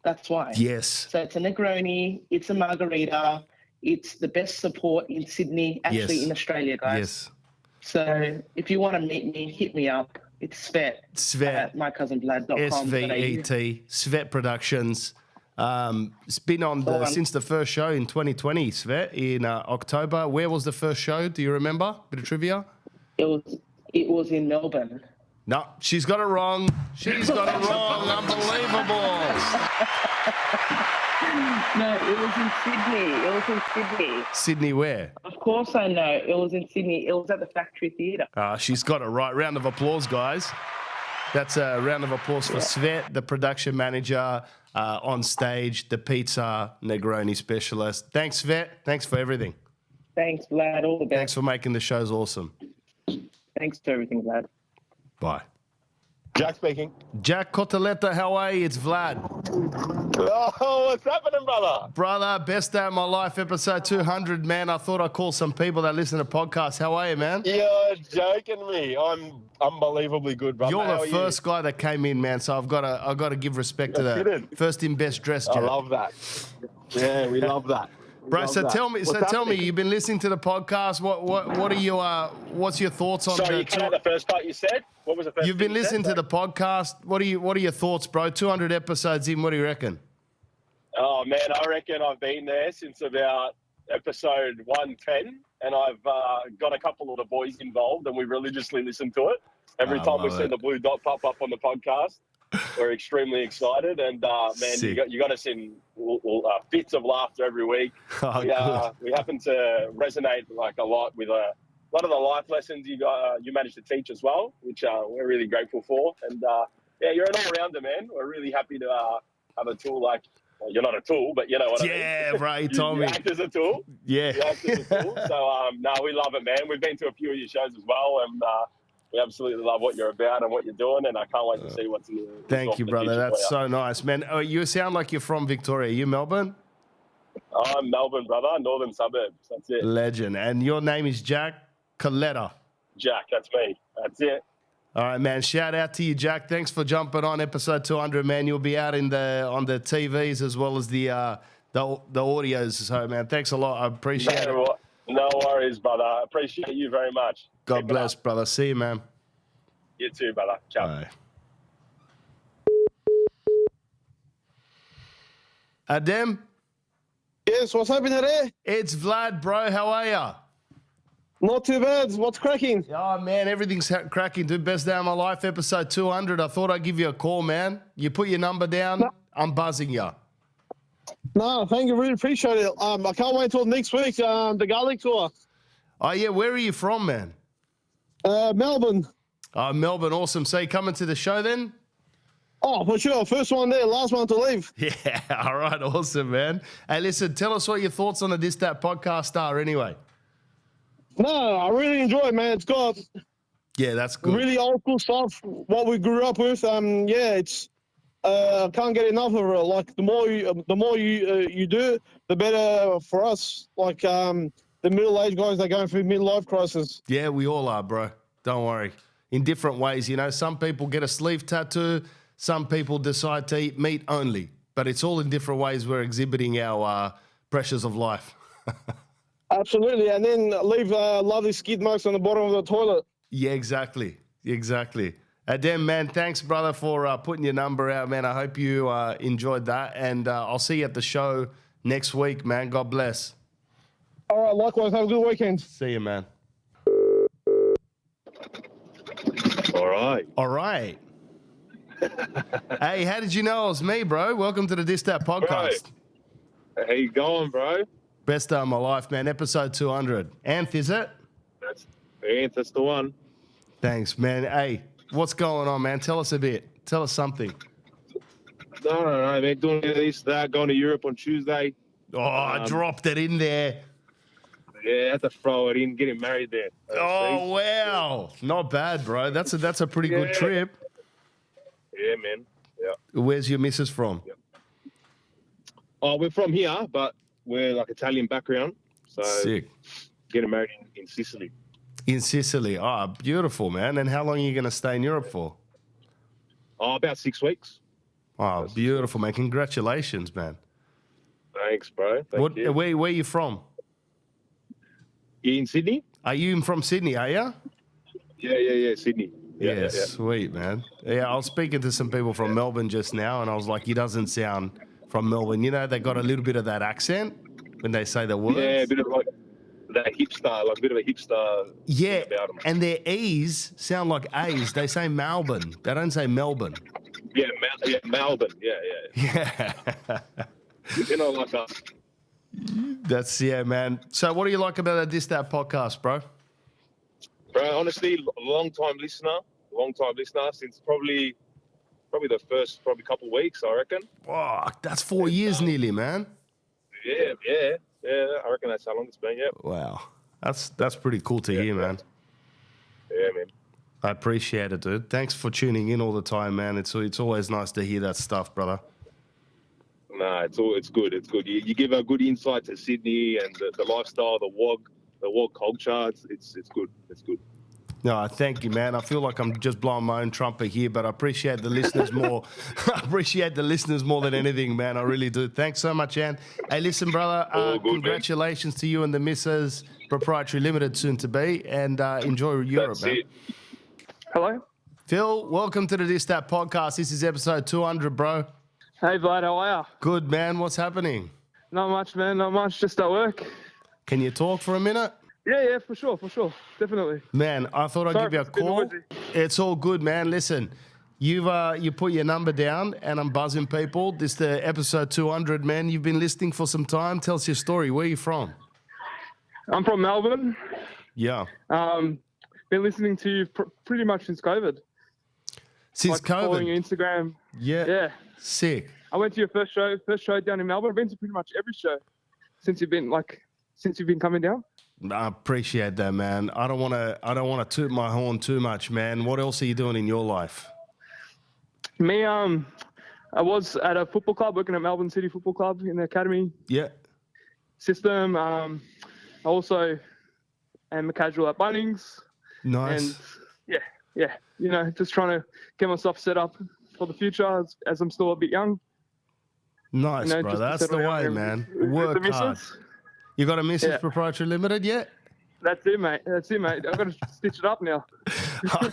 That's why. Yes. So it's a Negroni, it's a margarita, it's the best support in Sydney, actually Yes. in Australia, guys. Yes. So if you want to meet me, hit me up. It's Svet Svet. at mycousinvlad.com. SVET, Svet Productions. It's been on Go on. since the first show in 2020, Svet, in October. Where was the first show? Do you remember? Bit of trivia? It was in Melbourne. No, she's got it wrong. She's got it wrong. Unbelievable. No, it was in Sydney. It was in Sydney. Sydney where? Of course I know. It was in Sydney. It was at the Factory Theatre. She's got it right. Round of applause, guys. That's a round of applause for Svet, the production manager on stage, the pizza Negroni specialist. Thanks, Svet. Thanks for everything. Thanks, Vlad. All the best. Thanks for making the shows awesome. Thanks for everything, Vlad. Bye. Jack speaking. Jack Cotoletta, how are you? It's Vlad. Oh, what's happening, brother? Brother, best day of my life, episode 200, man. I thought I'd call some people that listen to podcasts. How are you, man? You're joking me. I'm unbelievably good, brother. You're How the are you? first guy that came in, man. So I've got to give respect to No the kidding. first in best dressed, I Jack. love that. Yeah, we love that. We Bro, love so that. tell me, What's happening? you've been listening to the podcast. What are you? What's your thoughts on? Sorry, you cut out the first part you said. What was the first? You've been listening to the podcast. What are your thoughts, bro? 200 episodes in. What do you reckon? Oh man, I reckon I've been there since about episode 110, and I've got a couple of the boys involved, and we religiously listen to it every I time we love see it. the blue dot pop up on the podcast. We're extremely excited, and man, Sick. you got us in fits of laughter every week. Oh, good. We happen to resonate like a lot with a lot of the life lessons you managed to teach as well, which we're really grateful for. And yeah, you're an all-rounder, man. We're really happy to have a tool like. Well, you're not a tool, but you know what I mean. Yeah, bro. You told You me. act as a tool. Yeah. You act as a tool. So no, we love it, man. We've been to a few of your shows as well, and we absolutely love what you're about and what you're doing, and I can't wait to see what's in the Thank you, brother. That's so nice, man. Oh, you sound like you're from Victoria. You Melbourne? I'm Melbourne, brother, northern suburbs. That's it. Legend. And your name is Jack Coletta. Jack, that's me. That's it. All right, man. Shout out to you, Jack. Thanks for jumping on episode 200, man. You'll be out on the TVs as well as the audios. So, man, thanks a lot. I appreciate it. No worries, brother. I appreciate you very much. God Keep it bless, up. brother. See you, man. You too, brother. Ciao. Bye. Adem, Yes, what's happening there? it's Vlad, bro. How are ya? Not too bad. What's cracking? Oh, man, everything's cracking, dude. Best day of my life, episode 200. I thought I'd give you a call, man. You put your number down. I'm buzzing ya. No, thank you. Really appreciate it. I can't wait till next week. The garlic tour. Oh, yeah. Where are you from, man? Melbourne. Oh, Melbourne. Awesome. So you coming to the show then? Oh, for sure. First one there, last one to leave. Yeah. All right. Awesome, man. Hey, listen, tell us what your thoughts on the This That podcast are anyway. No, I really enjoy it, man. It's got Yeah, that's good. really old school stuff, what we grew up with. Yeah, it's I can't get enough of it. Like the more you do, the better for us. Like the middle-aged guys that are going through midlife crisis. Yeah, we all are, bro. Don't worry. In different ways, you know. Some people get a sleeve tattoo. Some people decide to eat meat only. but it's all in different ways we're exhibiting our pressures of life. Absolutely, and then leave lovely skid marks on the bottom of the toilet. Yeah, exactly. Dan, man, thanks, brother, for putting your number out, man. I hope you enjoyed that, and I'll see you at the show next week, man. God bless. All right, likewise. Have a good weekend. See you, man. All right. Hey, how did you know it was me, bro? Welcome to the Distat podcast. Bro, how you going, bro? Best day of my life, man. Episode 200. Anth, is it? That's the one. Thanks, man. Hey, what's going on, man? Tell us a bit. Tell us something. No, man. Doing this, that, going to Europe on Tuesday. Oh, I dropped it in there. Yeah, had to throw it in, getting married there. Oh, wow. Not bad, bro. That's a pretty good trip. Yeah, man. Yeah. Where's your missus from? Yeah. Oh, we're from here, but we're like Italian background. So sick. Getting married in Sicily. In Sicily. Oh, beautiful, man. And how long are you going to stay in Europe for? Oh, about 6 weeks. Oh, beautiful, man. Congratulations, man. Thanks, bro. Thank you. Where are you from? You in Sydney? Are you from Sydney, are you? Yeah, Sydney. Yeah, sweet, man. Yeah, I was speaking to some people from Melbourne just now, and I was like, he doesn't sound from Melbourne. You know, they got a little bit of that accent when they say the words. Yeah, a bit of like that hipster, like a bit of a hipster. Yeah, about them. And their E's sound like A's. They say Melbourne. They don't say Melbourne. Yeah, Melbourne. Yeah. You know, like us. That's, man. So what do you like about the Distat podcast, bro? Bro, honestly, long time listener since probably the first couple of weeks, I reckon. Oh, that's 4 years nearly, man. Yeah, I reckon that's how long it's been, yeah. Wow. That's pretty cool to hear, man. Yeah, man. I appreciate it, dude. Thanks for tuning in all the time, man. It's always nice to hear that stuff, brother. Nah, it's good. It's good. You give a good insight to Sydney and the lifestyle, the Wog culture. It's good. It's good. No, thank you, man. I feel like I'm just blowing my own trumpet here, but I appreciate the listeners more. I appreciate the listeners more than anything, man. I really do. Thanks so much, Ann. Hey, listen, brother, congratulations to you and the Mrs Pty Ltd soon to be, and enjoy Europe, man. Hello? Phil, welcome to the Distat podcast. This is episode 200, bro. Hey, Vlad, how are you? Good, man. What's happening? Not much, man. Not much. Just at work. Can you talk for a minute? Yeah, for sure. Definitely. Man, I thought I'd give you a call. It's all good, man. Listen, you put your number down, and I'm buzzing people. This is the episode 200, man. You've been listening for some time. Tell us your story. Where are you from? I'm from Melbourne. Yeah. Been listening to you pretty much since COVID. Since COVID? Following your Instagram. Yeah. Sick. I went to your first show down in Melbourne. I've been to pretty much every show since you've been coming down. I appreciate that, man. I don't want to toot my horn too much, man. What else are you doing in your life? Me, I was at a football club, working at Melbourne City Football Club in the academy system. I also am a casual at Bunnings. Nice. And yeah. You know, just trying to get myself set up for the future as I'm still a bit young. Nice, bro. That's the way, man. Work hard. You got a Mrs Pty Ltd yet? That's it, mate. I've got to stitch it up now.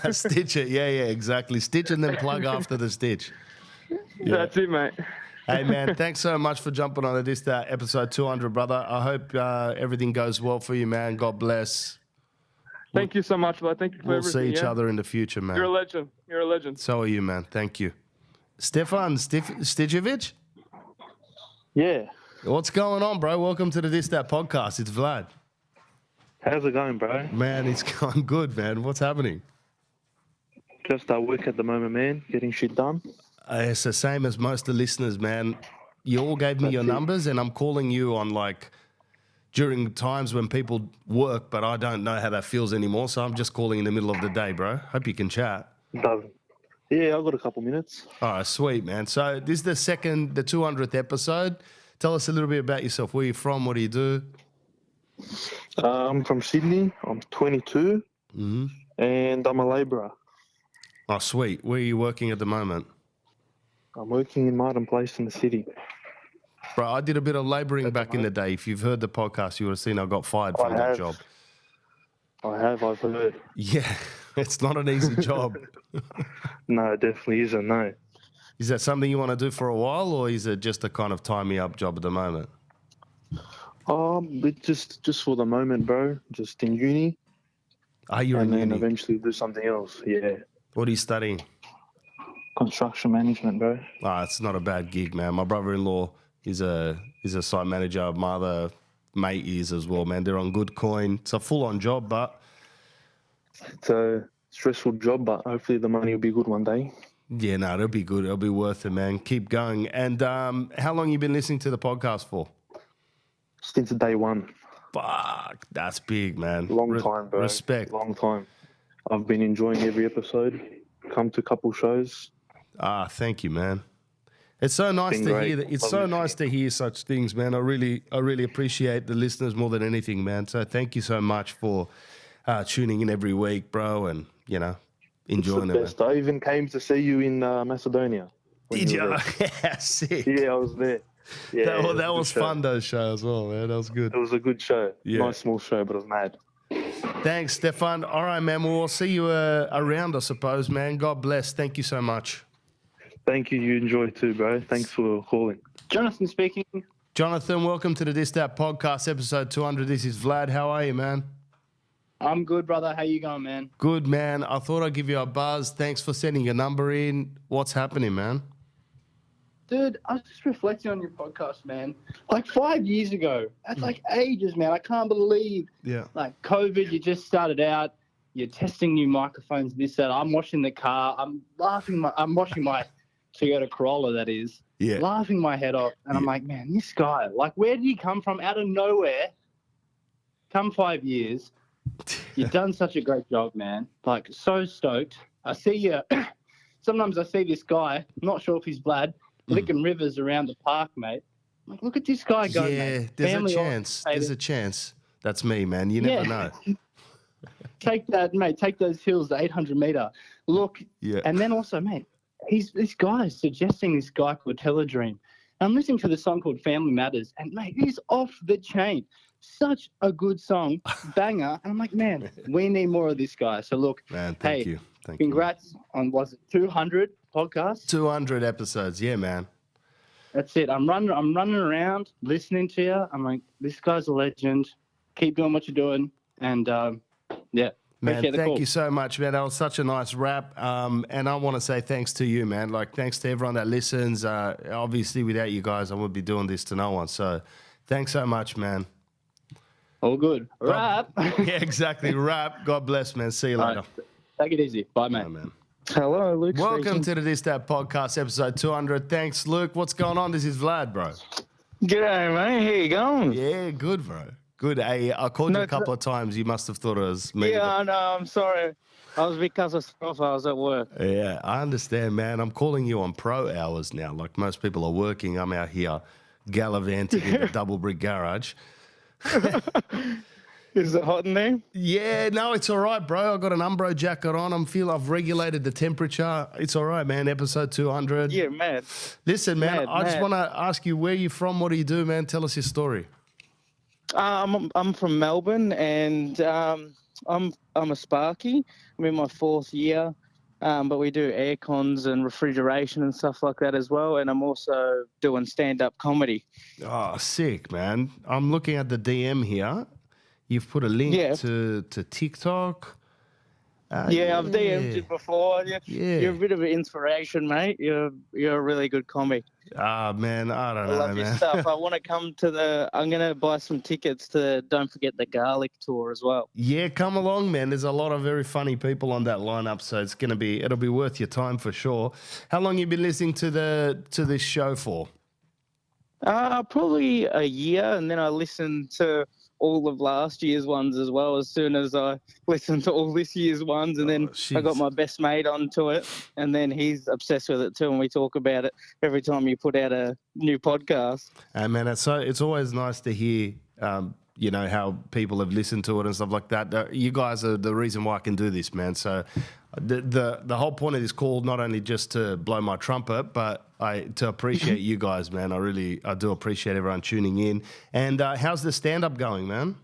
Stitch it. Yeah, exactly. Stitch and then plug after the stitch. Yeah. That's it, mate. Hey, man, thanks so much for jumping on this episode 200, brother. I hope everything goes well for you, man. God bless. Thank you so much, bro. Thank you for everything. We'll see each other in the future, man. You're a legend. So are you, man. Thank you. Stefan Stijovic? Yeah. What's going on, bro? Welcome to the Distat podcast. It's Vlad. How's it going, bro? Man, it's going good, man. What's happening? Just at work at the moment, man. Getting shit done. It's the same as most of the listeners, man. You all gave me your numbers, and I'm calling you on, during times when people work, but I don't know how that feels anymore, so I'm just calling in the middle of the day, bro. Hope you can chat. Yeah, I've got a couple minutes. All right, sweet, man. So this is the 200th episode. Tell us a little bit about yourself. Where are you from? What do you do? I'm from Sydney. I'm 22, and I'm a labourer. Oh, sweet. Where are you working at the moment? I'm working in Martin Place in the city. Bro, I did a bit of labouring back in the day. If you've heard the podcast, you would have seen I got fired from that job. I've heard. Yeah, it's not an easy job. No, it definitely isn't, no. Is that something you want to do for a while, or is it just a kind of tie-me-up job at the moment? But just for the moment, bro. Just in uni. You're in uni? And then eventually do something else, yeah. What are you studying? Construction management, bro. It's not a bad gig, man. My brother-in-law is a site manager. My other mate is as well, man. They're on good coin. It's a full-on job, but... It's a stressful job, but hopefully the money will be good one day. Yeah, no, it'll be good. It'll be worth it, man. Keep going. And how long you been listening to the podcast for? Since day one. Fuck, that's big, man. Long time, bro. Respect. Long time. I've been enjoying every episode. Come to a couple shows. Thank you, man. It's so nice to hear that. It's so nice to hear such things, man. I really appreciate the listeners more than anything, man. So thank you so much for tuning in every week, bro, and enjoying it. Best. I even came to see you in Macedonia. Did you? Yeah, sick. Yeah, I was there. Yeah, that was fun, those shows as well, man. That was good. It was a good show. Yeah. Nice small show, but it was mad. Thanks, Stefan. All right, man. Well, we'll see you around, I suppose, man. God bless. Thank you so much. Thank you. You enjoy too, bro. Thanks for calling. Jonathan speaking. Jonathan, welcome to the This That Podcast, episode 200. This is Vlad. How are you, man? I'm good, brother. How you going, man? Good, man. I thought I'd give you a buzz. Thanks for sending your number in. What's happening, man? Dude, I was just reflecting on your podcast, man. Like 5 years ago. That's like ages, man. I can't believe. Yeah. Like COVID, you just started out. You're testing new microphones, this, that. I'm washing the car. I'm laughing. I'm washing my Toyota Corolla, that is. Yeah. Laughing my head off. And I'm like, man, this guy, like, where did he come from? Out of nowhere. Come 5 years. You've done such a great job, man. Like, so stoked. I see you. Sometimes I see this guy. I'm not sure if he's Vlad. Licking rivers around the park, mate. I'm like, look at this guy go, mate. There's a chance. There's a chance. That's me, man. You never know. Take that, mate. Take those hills, the 800-meter. Look, and then also, mate, this guy is suggesting this guy called Teledream. I'm listening to the song called Family Matters, and, mate, he's off the chain. Such a good song, banger. And I'm like, man, we need more of this guy. So, look, man, thank you. Congrats on, was it 200 podcasts? 200 episodes, yeah, man. That's it. I'm running around, listening to you. I'm like, this guy's a legend. Keep doing what you're doing. And, man, thank you so much, man. That was such a nice wrap. And I want to say thanks to you, man. Like, thanks to everyone that listens. Obviously, without you guys, I wouldn't be doing this to no one. So thanks so much, man. All good. Wrap. Yeah, exactly. Wrap. God bless, man. See you later. Right. Take it easy. Bye, mate. Bye, man. Hello, Luke. Welcome to the This That Podcast, episode 200. Thanks, Luke. What's going on? This is Vlad, bro. G'day, mate. How you going? Yeah, good, bro. Good. Hey, I called you a couple of times. You must have thought it was me. Yeah, I know. I'm sorry. I was because of stuff. I was at work. Yeah, I understand, man. I'm calling you on pro hours now. Like most people are working. I'm out here gallivanting in the double brick garage. Is it hot in there? Yeah, no, it's all right, bro. I got an Umbro jacket on. I've regulated the temperature. It's all right, man. Episode 200. Yeah, mad. Listen, man, I just want to ask you, where you from? What do you do, man? Tell us your story. I'm from Melbourne, and I'm a Sparky. I'm in my 4th year, but we do air cons and refrigeration and stuff like that as well. And I'm also doing stand-up comedy. Oh, sick, man. I'm looking at the DM here. You've put a link to TikTok. I've DM'd you before. You're a bit of an inspiration, mate. You're a really good comic. Man, I don't know, I love your stuff. I want to come to I'm going to buy some tickets to Don't Forget the Garlic tour as well. Yeah, come along, man. There's a lot of very funny people on that lineup, so it'll be worth your time for sure. How long you been listening to this show for? Probably a year, and then I listened to all of last year's ones as well as soon as I listened to all this year's ones, and then I got my best mate onto it, and then he's obsessed with it too, and we talk about it every time you put out a new podcast. And man, it's always nice to hear how people have listened to it and stuff like that. You guys are the reason why I can do this, man. So the whole point of this call, not only just to blow my trumpet, but to appreciate you guys, man. I do appreciate everyone tuning in. And how's the stand-up going, man?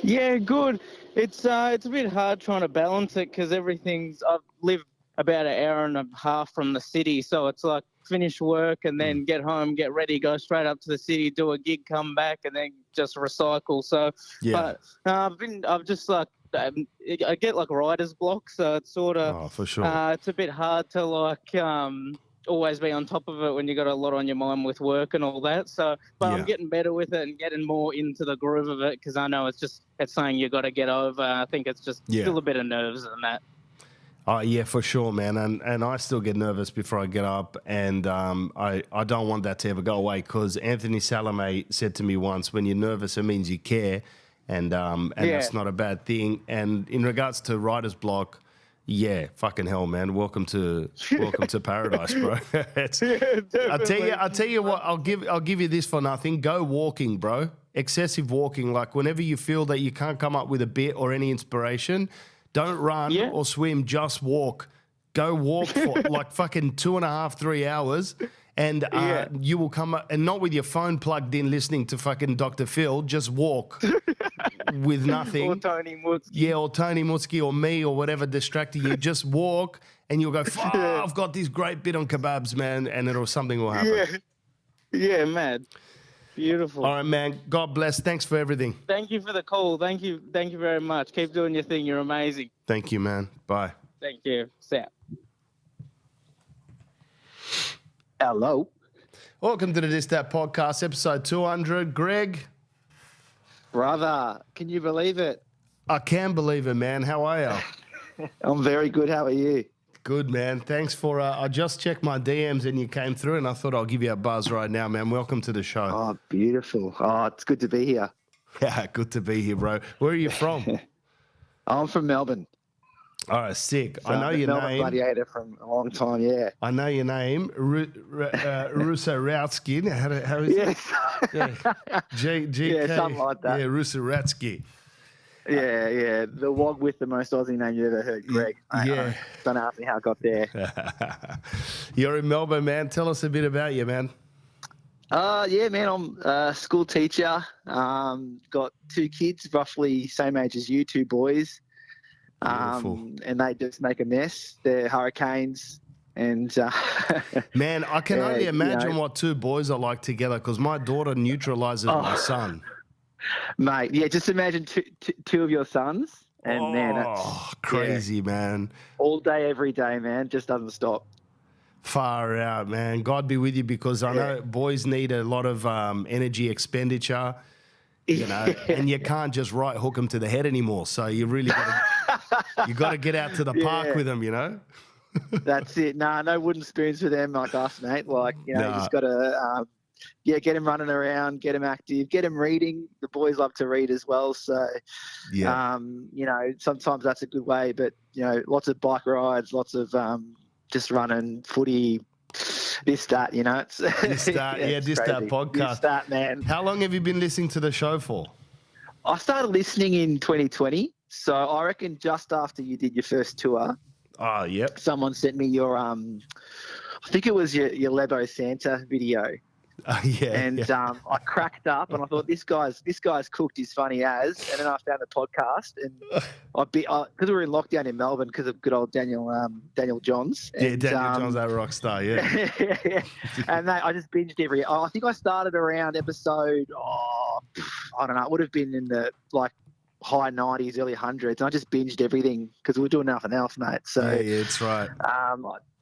Yeah, good. It's a bit hard trying to balance it because I live about an hour and a half from the city, so it's like finish work and then get home, get ready, go straight up to the city, do a gig, come back, and then just recycle. So, yeah. But I've just like I get like writer's block, so it's sort of for sure. It's a bit hard to like always be on top of it when you got a lot on your mind with work and all that. So, but I'm getting better with it and getting more into the groove of it because I know it's something you got to get over. I think it's just still a bit of nerves and that. Oh, yeah, for sure, man. And I still get nervous before I get up, and I don't want that to ever go away because Anthony Salome said to me once, when you're nervous, it means you care, and that's not a bad thing. And in regards to writer's block, yeah, fucking hell, man. Welcome to paradise, bro. I'll tell you what, I'll give you this for nothing. Go walking, bro. Excessive walking. Like whenever you feel that you can't come up with a bit or any inspiration, don't run or swim, just walk. Go walk for like fucking 2.5, 3 hours, and you will come up, and not with your phone plugged in listening to fucking Dr. Phil, just walk with nothing. Or Tony Mutski. Yeah, or Tony Mutski or me or whatever distracting you. Just walk and you'll go, fuck, I've got this great bit on kebabs, man, and something will happen. Yeah, mad. Beautiful. All right, man. God bless. Thanks for everything. Thank you for the call. Thank you very much. Keep doing your thing. You're amazing. Thank you, man. Bye. Thank you. Sam. Hello. Welcome to the This That Podcast, episode 200. Greg. Brother, can you believe it? I can believe it, man. How are you? I'm very good. How are you? Good, man. Thanks for... I just checked my DMs and you came through, and I thought I'll give you a buzz right now, man. Welcome to the show. Oh, beautiful. Oh, it's good to be here. Yeah, good to be here, bro. Where are you from? I'm from Melbourne. All right, sick. So I know your Melbourne name. Gladiator from a long time, yeah. I know your name, Russo Ratsky. How is it? Yeah. GK. Yeah, something like that. Yeah, Russo Ratsky. Yeah. The wog with the most Aussie name you ever heard, Greg. Yeah. Don't ask me how it got there. You're in Melbourne, man. Tell us a bit about you, man. Yeah, man. I'm a school teacher. Got 2 kids, roughly same age as you, 2 boys. And they just make a mess. They're hurricanes. And man, I can only imagine what 2 boys are like together because my daughter neutralizes my son. Mate, yeah, just imagine two of your sons, and man, that's crazy, man. All day, every day, man, just doesn't stop. Far out, man. God be with you, because I know boys need a lot of energy expenditure, you know, and you can't just right hook them to the head anymore. So you really got to get out to the park with them, you know. That's it. No wooden spoons for them like us, mate. Like, you know, you just got to. Get him running around, get him active, get him reading. The boys love to read as well. So, you know, sometimes that's a good way. But, you know, lots of bike rides, lots of just running, footy, this, that, you know. It's, this, that, this, that podcast. This, that, man. How long have you been listening to the show for? I started listening in 2020. So I reckon just after you did your first tour. Oh, yep. Someone sent me your, I think it was your Lebo Santa video. I cracked up and I thought this guy's cooked his funny as, and then I found the podcast and because we were in lockdown in Melbourne because of good old Daniel Johns. And, Daniel Johns, that rock star, and I just binged I think I started around episode I don't know, it would have been in the like high 90s, early 100s, and I just binged everything because we were doing nothing else, mate. So yeah, that's right.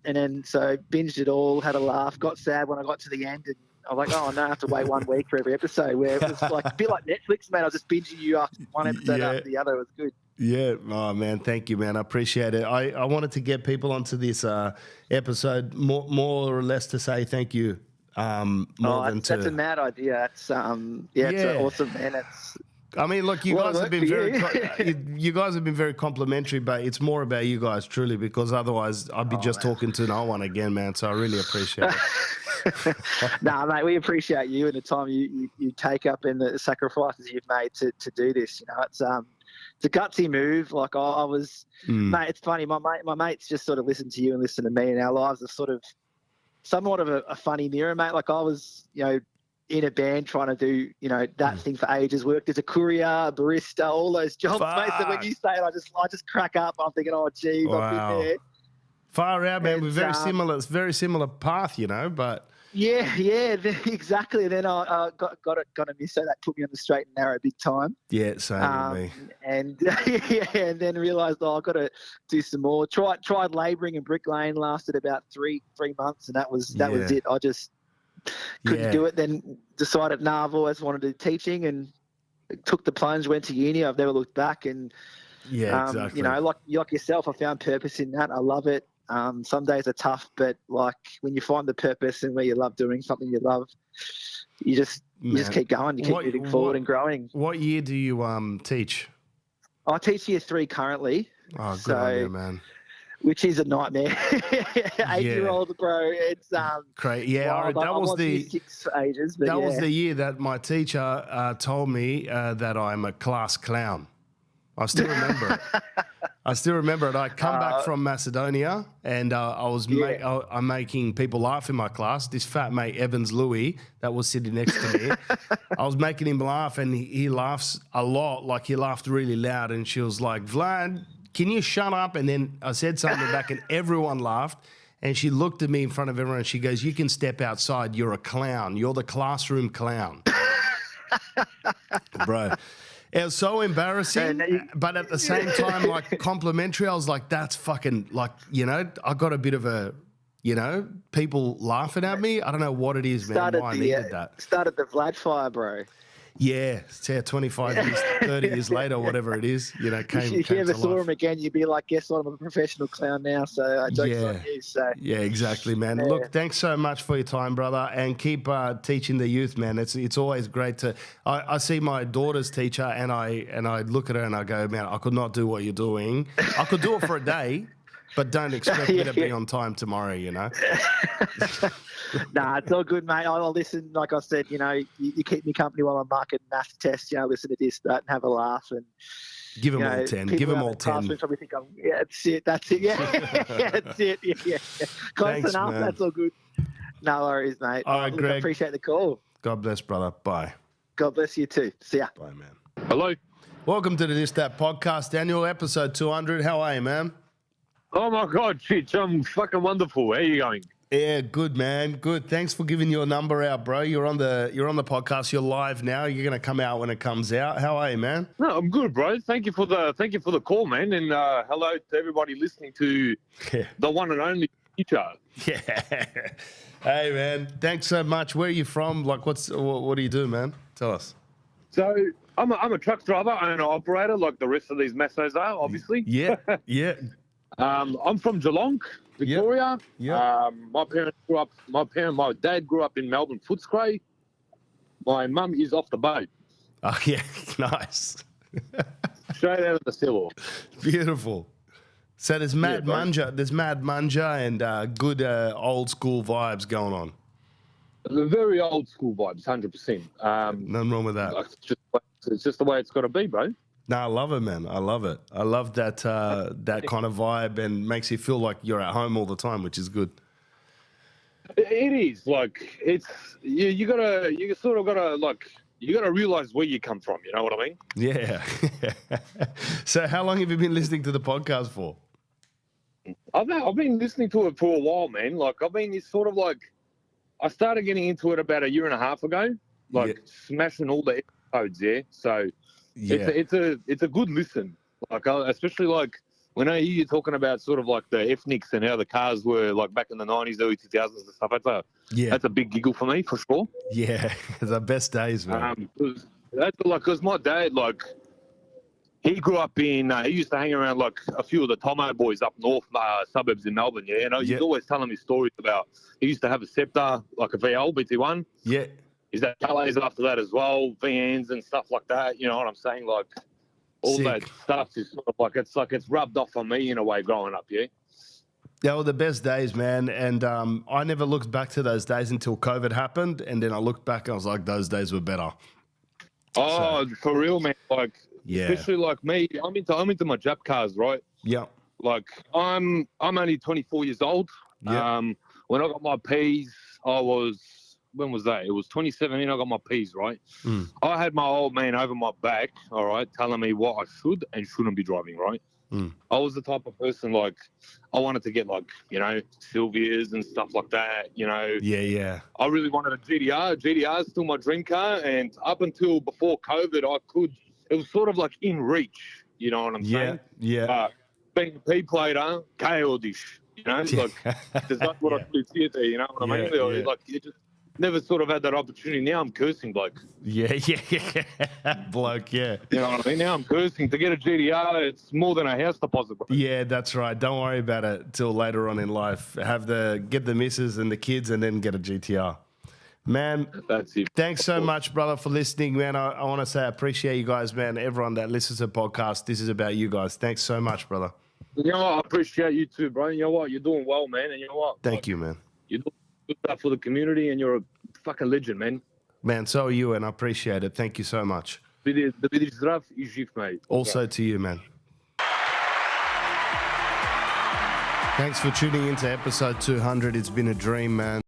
And then so binged it all, had a laugh, got sad when I got to the end, and I was like, oh no, I have to wait 1 week for every episode. Where it was like a bit like Netflix, man. I was just binging you after one episode after the other. It was good. Yeah, oh man, thank you, man. I appreciate it. I wanted to get people onto this episode more or less to say thank you. That's a mad idea. It's it's awesome, man. It's. I mean, look, you guys have been you guys have been very complimentary, but it's more about you guys truly, because otherwise I'd be talking to no one again, man. So I really appreciate it. Nah, mate, we appreciate you and the time you take up and the sacrifices you've made to do this. You know, it's it's a gutsy move. Like I was, mate. It's funny. My mates just sort of listen to you and listen to me, and our lives are sort of somewhat of a funny mirror, mate. Like I was, in a band trying to do, that thing for ages. Worked as a courier, a barista, all those jobs, mate. So when you say it, I just crack up. I'm thinking, oh, geez, I've been there. Far out, man. We're very similar. It's a very similar path, but. Yeah, exactly. Then I got a miss, so that put me on the straight and narrow big time. Yeah, same with me. And and then realised I've got to do some more. Tried labouring and bricklaying, lasted about three months, and that was it. I just couldn't do it. Then decided, I've always wanted to do teaching, and took the plunge. Went to uni. I've never looked back. And exactly. Like yourself, I found purpose in that. I love it. Some days are tough, but like when you find the purpose and where you love doing something you love, you just keep going. You keep moving forward and growing. What year do you teach? I teach year 3 currently. Oh, good on you, man. Which is a nightmare. 8-year-old, bro. It's great. Yeah, that was the 6 for ages. But that was the year that my teacher told me that I'm a class clown. I still remember it. I come back from Macedonia, and I'm making people laugh in my class. This fat mate, Evans Louis, that was sitting next to me. I was making him laugh, and he laughs a lot. Like, he laughed really loud, and she was like, Vlad, can you shut up? And then I said something back, and everyone laughed. And she looked at me in front of everyone, and she goes, you can step outside. You're a clown. You're the classroom clown. Bro. It was so embarrassing, but at the same time, like, complimentary. I was like, that's fucking, like, I got a bit of a, people laughing at me. I don't know what it is, man, why I needed that. Started the Vlad fire, bro. Yeah, 25 years, 30 years later, whatever it is, came if you ever saw life. him again, you'd be like, guess what, I'm a professional clown now, so joke's on you. So. Yeah, exactly, man. Yeah. Look, thanks so much for your time, brother, and keep teaching the youth, man. It's always great to. I see my daughter's teacher, and I look at her and I go, man, I could not do what you're doing. I could do it for a day, but don't expect me to be on time tomorrow, Nah, it's all good, mate. I'll listen. Like I said, you keep me company while I'm marking math tests. Listen to this, that, and have a laugh. And give them all 10. Give them all 10. Probably think that's it. Yeah, that's it. Yeah. Close Thanks, enough. Man. That's all good. No worries, mate. All right, Greg. I appreciate the call. God bless, brother. Bye. God bless you too. See ya. Bye, man. Hello. Welcome to the This That podcast, Daniel, episode 200. How are you, man? Oh my God, shit! I'm fucking wonderful. How are you going? Yeah, good, man. Good. Thanks for giving your number out, bro. You're on the podcast. You're live now. You're gonna come out when it comes out. How are you, man? No, I'm good, bro. Thank you for the call, man. And hello to everybody listening to the one and only teacher. Yeah. Hey, man. Thanks so much. Where are you from? Like, what do you do, man? Tell us. So I'm a truck driver and an operator, like the rest of these massos are, obviously. Yeah. Yeah. I'm from Geelong, Victoria. Yeah. My dad grew up in Melbourne, Footscray. My mum is off the boat. Oh yeah, nice. Straight out of the cellar. Beautiful. So there's mad manja and good old school vibes going on. The very old school vibes, 100%. Nothing wrong with that. It's just the way it's got to be, bro. No, I love it, man. I love it. I love that that kind of vibe, and makes you feel like you're at home all the time, which is good. It is like you gotta realize where you come from. You know what I mean? Yeah. So, how long have you been listening to the podcast for? I've been listening to it for a while, man. Like it's sort of like I started getting into it about 1.5 years ago, smashing all the episodes. Yeah, so. Yeah. It's a good listen, like especially like when I hear you talking about sort of like the ethnics and how the cars were like back in the 90s, early 2000s and stuff. That's a big giggle for me for sure. Yeah, the best days, man. Because my dad, like, he grew up in he used to hang around like a few of the Tomo boys up north suburbs in Melbourne. Yeah, and he's always telling me stories about he used to have a Scepter, like a VL BT1. Yeah. Is that Calais after that as well, VNs and stuff like that? You know what I'm saying? Like all that stuff is sort of like it's rubbed off on me in a way growing up. Yeah. They were the best days, man. And I never looked back to those days until COVID happened, and then I looked back and I was like, those days were better. Oh, for real, man. Like Yeah. Especially like me, I'm into my Jap cars, right? Yeah. Like I'm only 24 years old. Yeah. When I got my P's, when was that? It was 2017. I got my P's, right? I had my old man over my back, all right, telling me what I should and shouldn't be driving, right? I was the type of person, like, I wanted to get, like, you know, Sylvias and stuff like that, you know. Yeah. I really wanted a GTR. GTR is still my dream car, and up until before COVID, it was sort of like in reach, you know what I'm saying? Yeah. But being a P-plater, KO-dish, you know, like, there's not what I could see there, you know what I mean? Yeah. Like, you just never sort of had that opportunity. Now I'm cursing, bloke. Yeah. Bloke, yeah. You know what I mean? Now I'm cursing. To get a GTR, it's more than a house deposit, bro. Yeah, that's right. Don't worry about it till later on in life. Get the missus and the kids and then get a GTR. Man, that's it. Thanks so much, brother, for listening, man. I want to say I appreciate you guys, man. Everyone that listens to the podcast, this is about you guys. Thanks so much, brother. You know what? I appreciate you too, bro. You know what? You're doing well, man. And you know what? Thank you, man. You're doing good stuff for the community, and you're a fucking legend, man. Man, so are you, and I appreciate it. Thank you so much. Bidi zdrav I živ, mate. Also to you, man. Thanks for tuning into episode 200. It's been a dream, man.